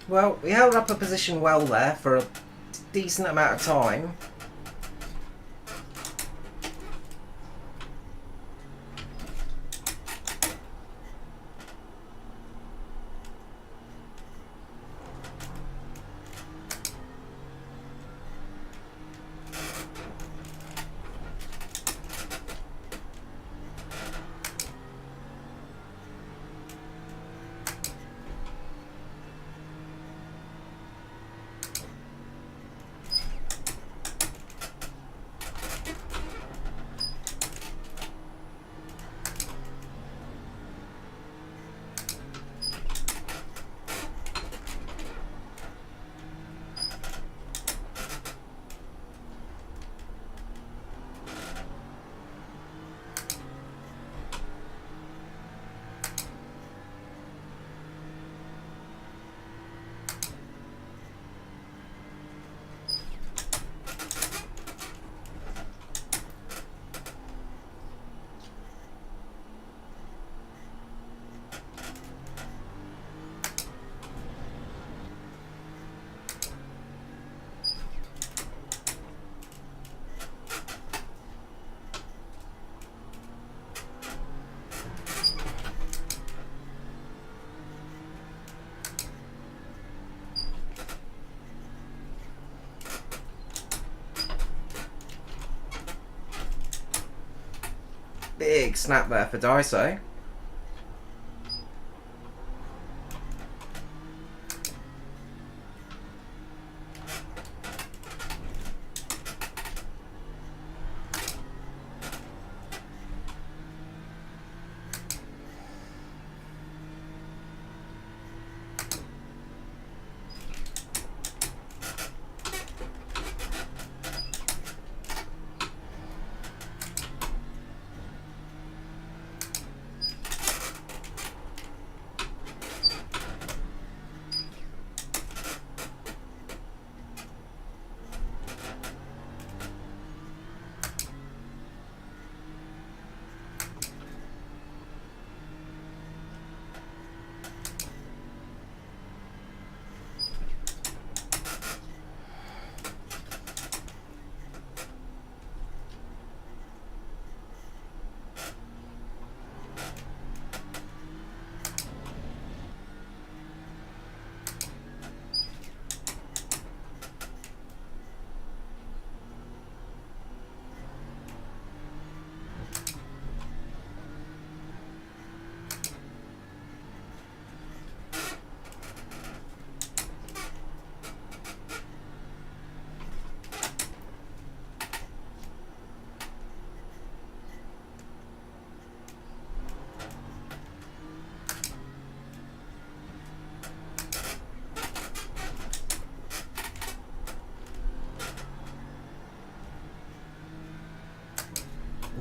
Well, we held up a position well there for a decent amount of time. Big snap there for Daiso.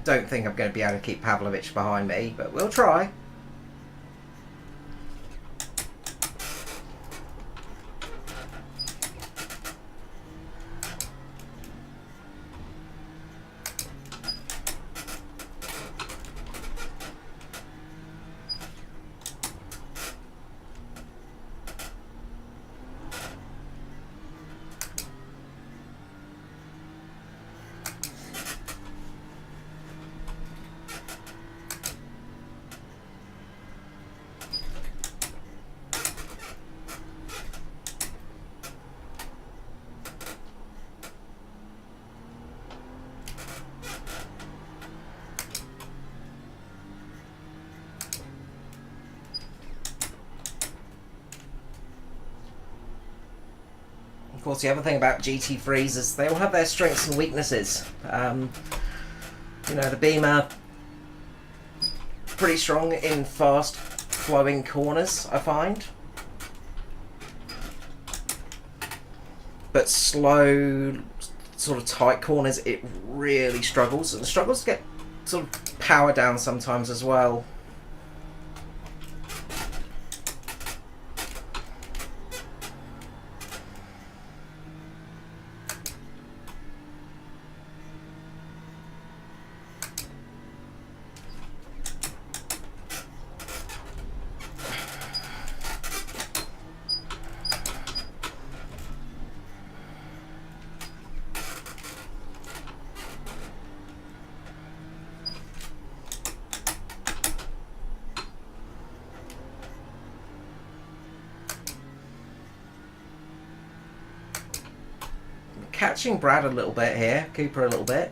Don't think I'm going to be able to keep Pavlovich behind me, but we'll try. Of course, the other thing about GT3s is they all have their strengths and weaknesses. You know, the Beamer, pretty strong in fast flowing corners, I find. But slow, sort of tight corners, it really struggles. And struggles to get sort of power down sometimes as well. Catching Brad a little bit here, Cooper a little bit.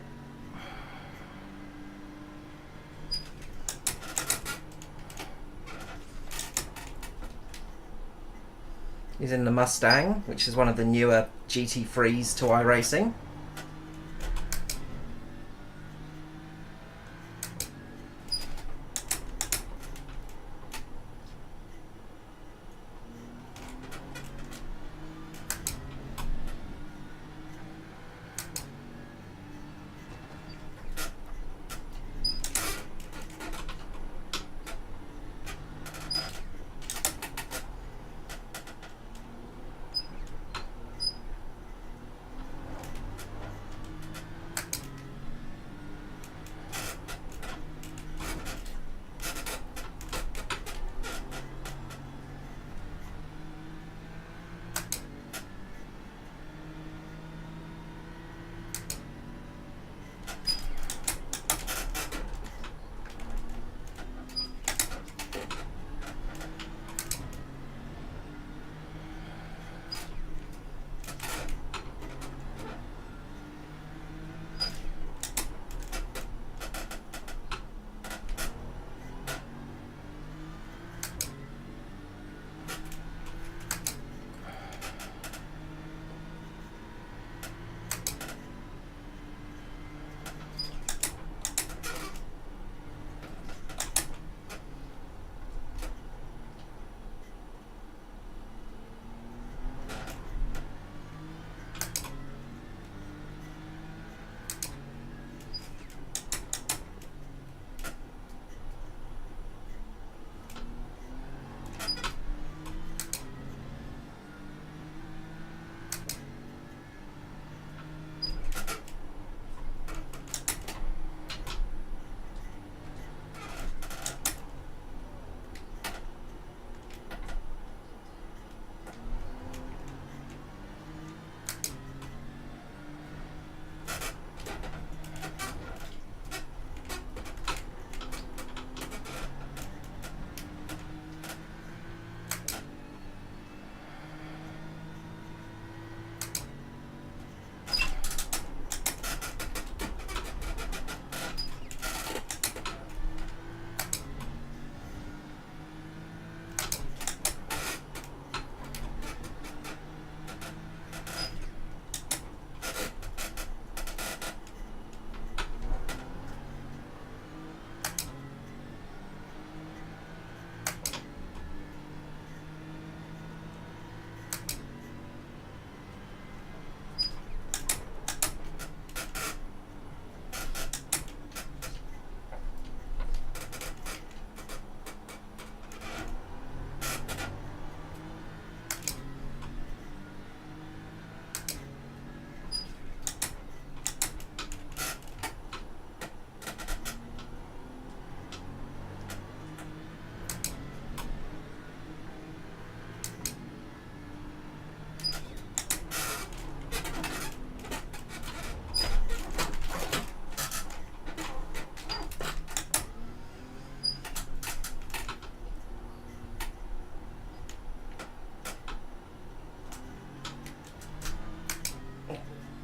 He's in the Mustang, which is one of the newer GT3s to iRacing.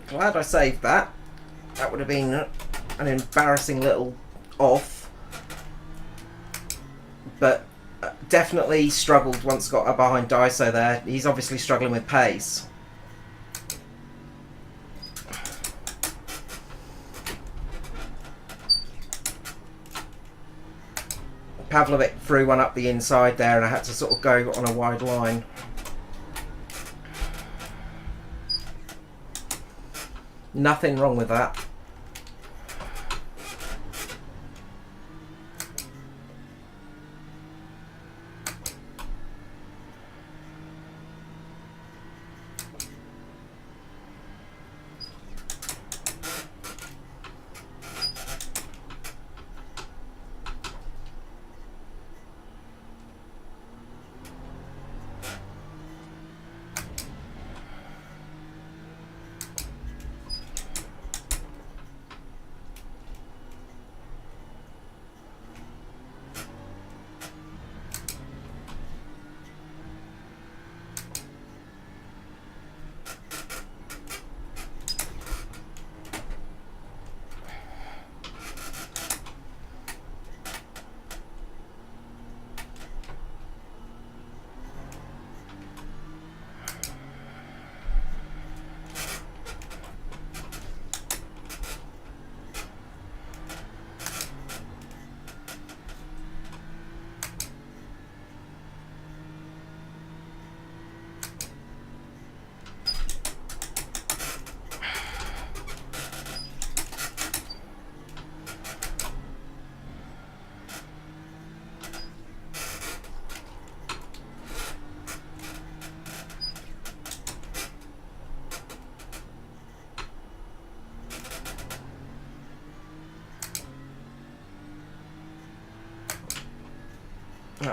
Glad I saved that. That would have been an embarrassing little off. But definitely struggled once got behind Daiso there. He's obviously struggling with pace. Pavlovic threw one up the inside there and I had to sort of go on a wide line. Nothing wrong with that.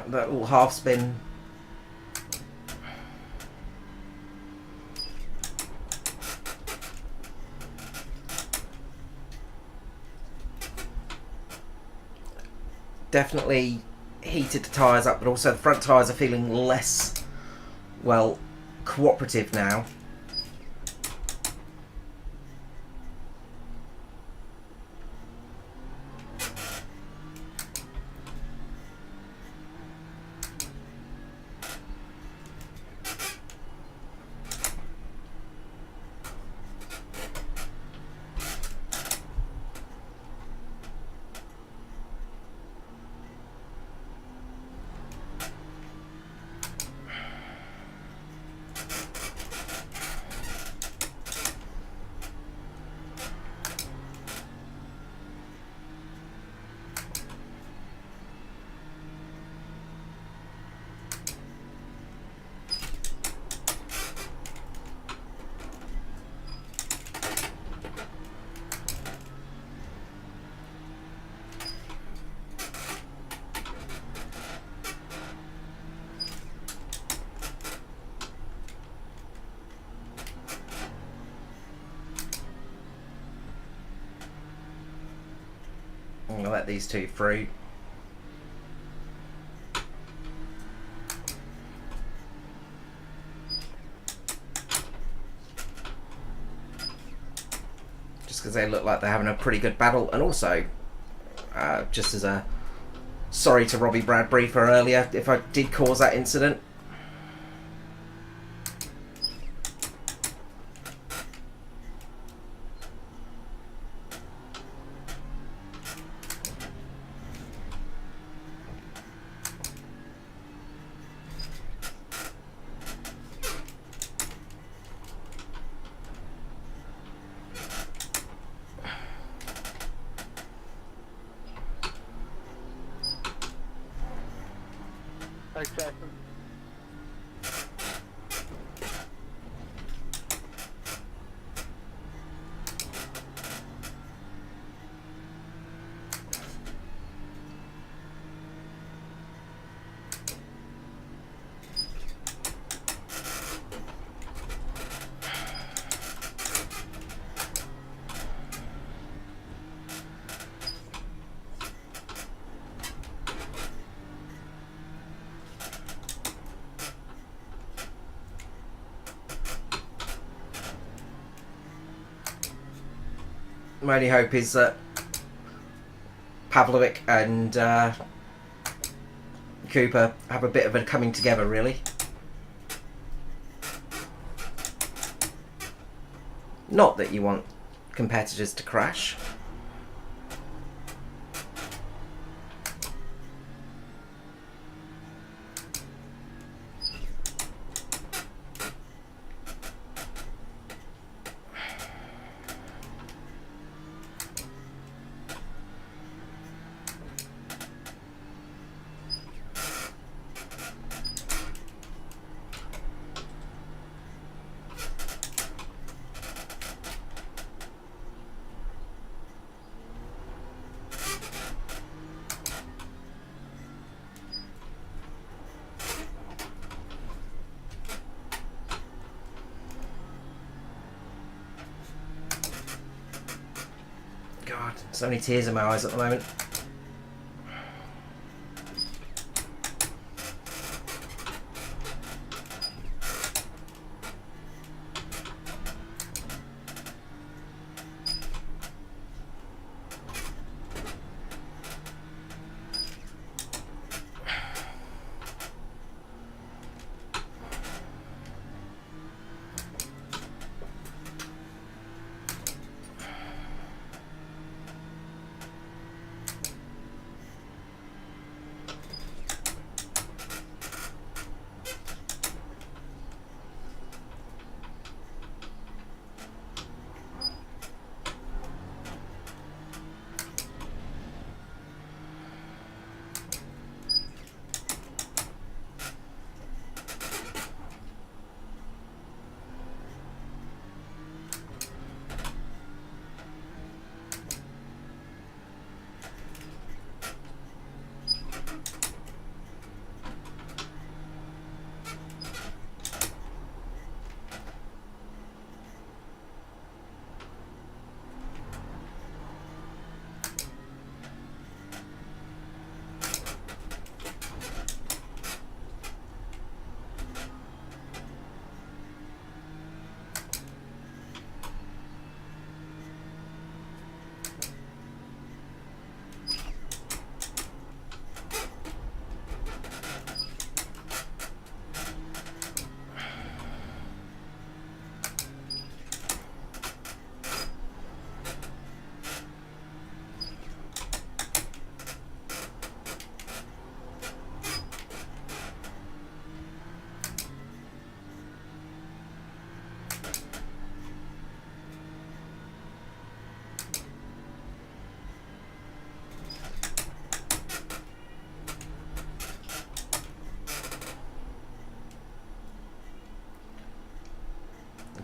That little half spin. Definitely heated the tyres up, but also the front tyres are feeling less, well, cooperative now. I'm going to let these two through. Just because they look like they're having a pretty good battle. And also, just as a sorry to Robbie Bradbury for earlier, if I did cause that incident. Thanks, Jackson. My only hope is that Pavlovic and Cooper have a bit of a coming together, really. Not that you want competitors to crash. God, so many tears in my eyes at the moment.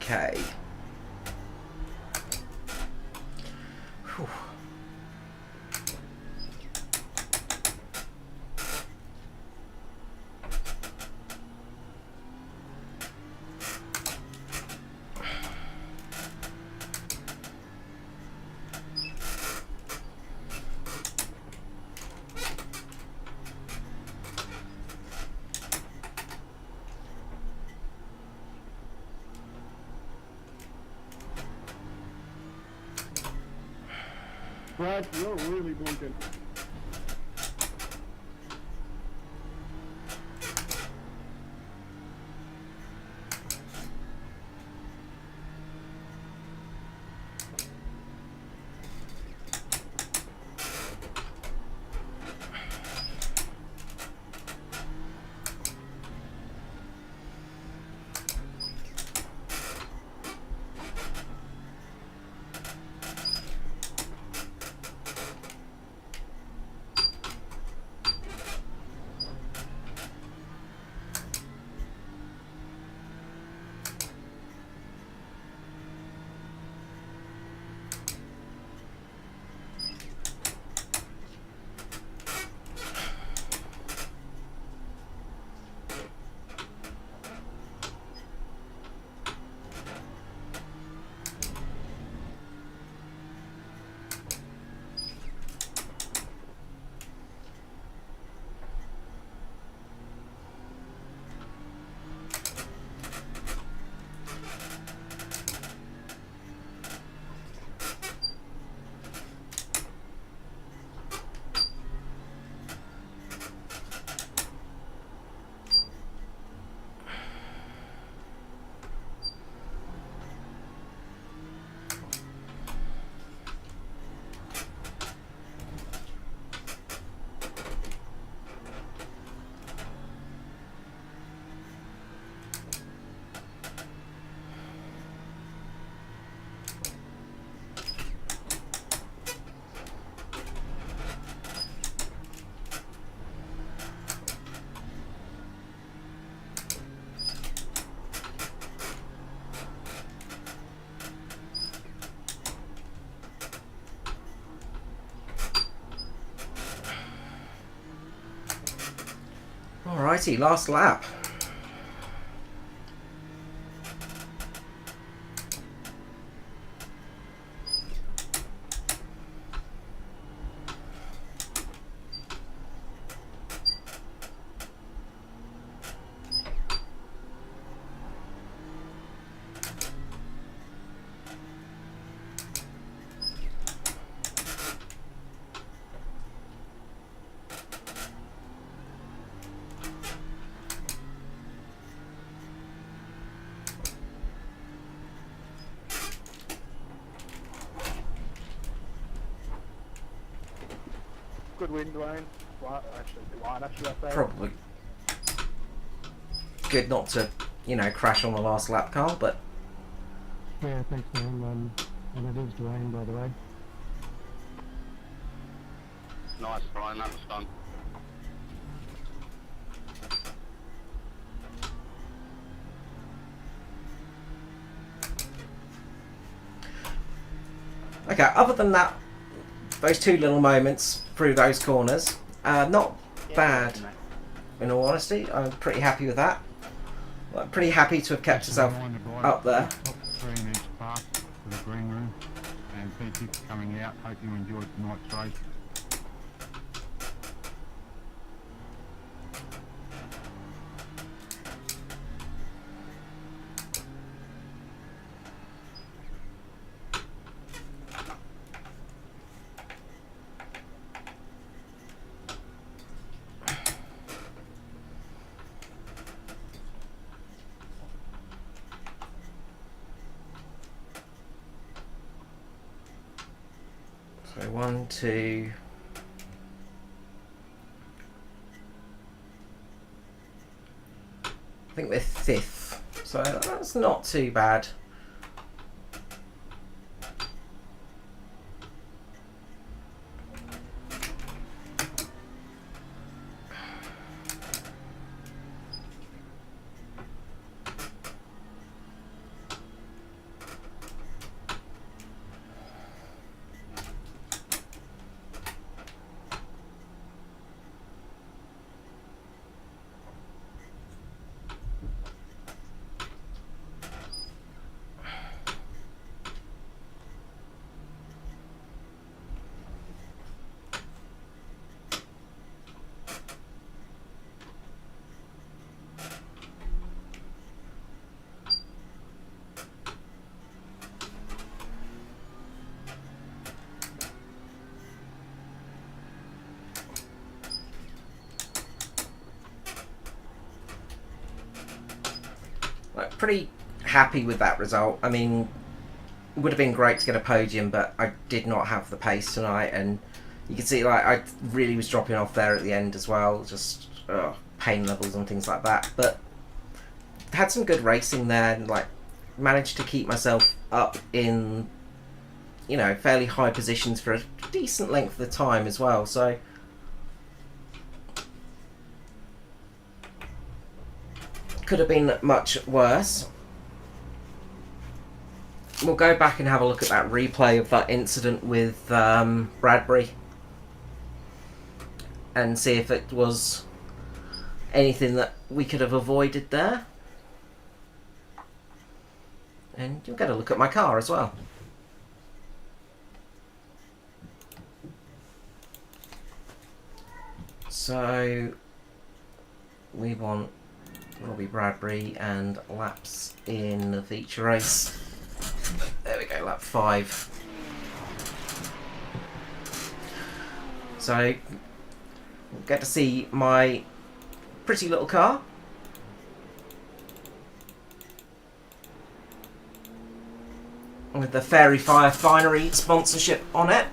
Okay. Whew. Brad, you're really blinking. Alrighty, last lap. Good win, Dwayne. Dwayne, actually, I say. Probably good not to, you know, crash on the last lap, Carl, but Yeah, thanks, man. And it is Dwayne, by the way. Nice, Brian, that was fun. okay, other than that, those two little moments through those corners, not bad, in all honesty. I'm pretty happy with that. I'm pretty happy to have kept Just a myself reminder, guys, up there. Top three in each class to the green room. And P6 coming out. Hope you enjoyed tonight's race. So 1, 2. I think we're 5th, so that's not too bad. pretty happy with that result. I mean, it would have been great to get a podium, but I did not have the pace tonight, and you can see like I really was dropping off there at the end as well, just pain levels and things like that. But had some good racing there, and like managed to keep myself up in, you know, fairly high positions for a decent length of the time as well. So could have been much worse. We'll go back and have a look at that replay of that incident with Bradbury and see if it was anything that we could have avoided there. And you'll get a look at my car as well. So we want Robbie Bradbury and laps in the feature race. There we go, lap 5. So we'll get to see my pretty little car. With the Fairy Fire Finery sponsorship on it.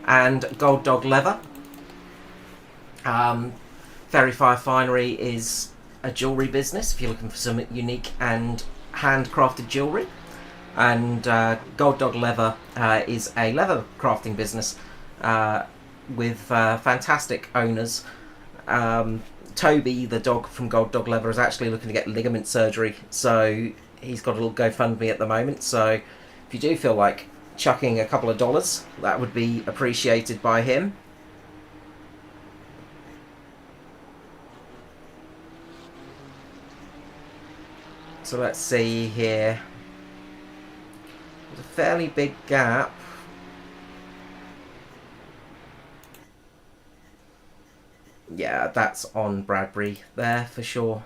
And Gold Dog leather. Fairy Fire Finery is a jewellery business if you're looking for some unique and handcrafted jewellery. And Gold Dog Leather is a leather crafting business with fantastic owners. Toby, the dog from Gold Dog Leather, is actually looking to get ligament surgery, so he's got a little GoFundMe at the moment. So if you do feel like chucking a couple of dollars, that would be appreciated by him. So let's see here. There's a fairly big gap. Yeah, that's on Bradbury there for sure.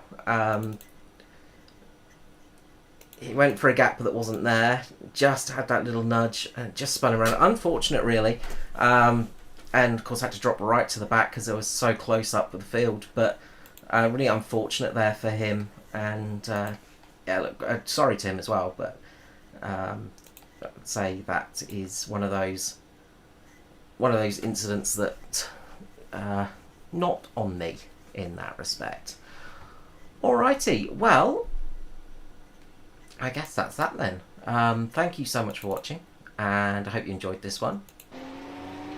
He went for a gap that wasn't there. Just had that little nudge and just spun around. Unfortunate, really. And of course, had to drop right to the back because it was so close up with the field. But really unfortunate there for him. And yeah, look, sorry to him as well. But I'd say that is one of those incidents that not on me in that respect. Alrighty, well, I guess that's that then. Thank you so much for watching, and I hope you enjoyed this one.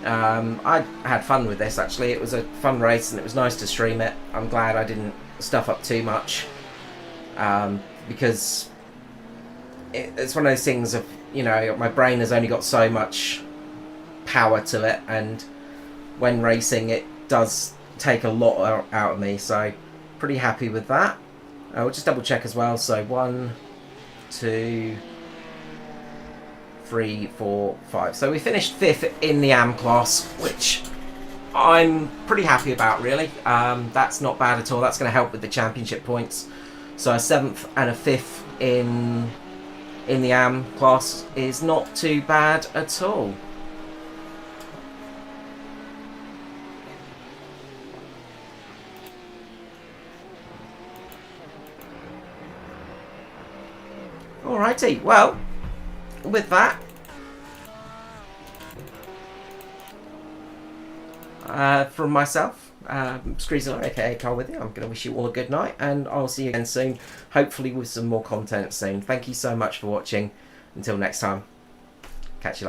I had fun with this, actually. It was a fun race and it was nice to stream it. I'm glad I didn't stuff up too much, because it's one of those things of, you know, my brain has only got so much power to it, and when racing it does take a lot out of me, so pretty happy with that. We'll just double check as well. So 1, 2, 3, 4, 5. So we finished 5th in the AM class, which I'm pretty happy about, really. That's not bad at all. That's going to help with the championship points. So a 7th and a 5th in the AM class is not too bad at all. Alrighty, well, with that, from myself, Screezer, aka Carl with you, I'm going to wish you all a good night, and I'll see you again soon, hopefully with some more content soon. Thank you so much for watching. Until next time, catch you later.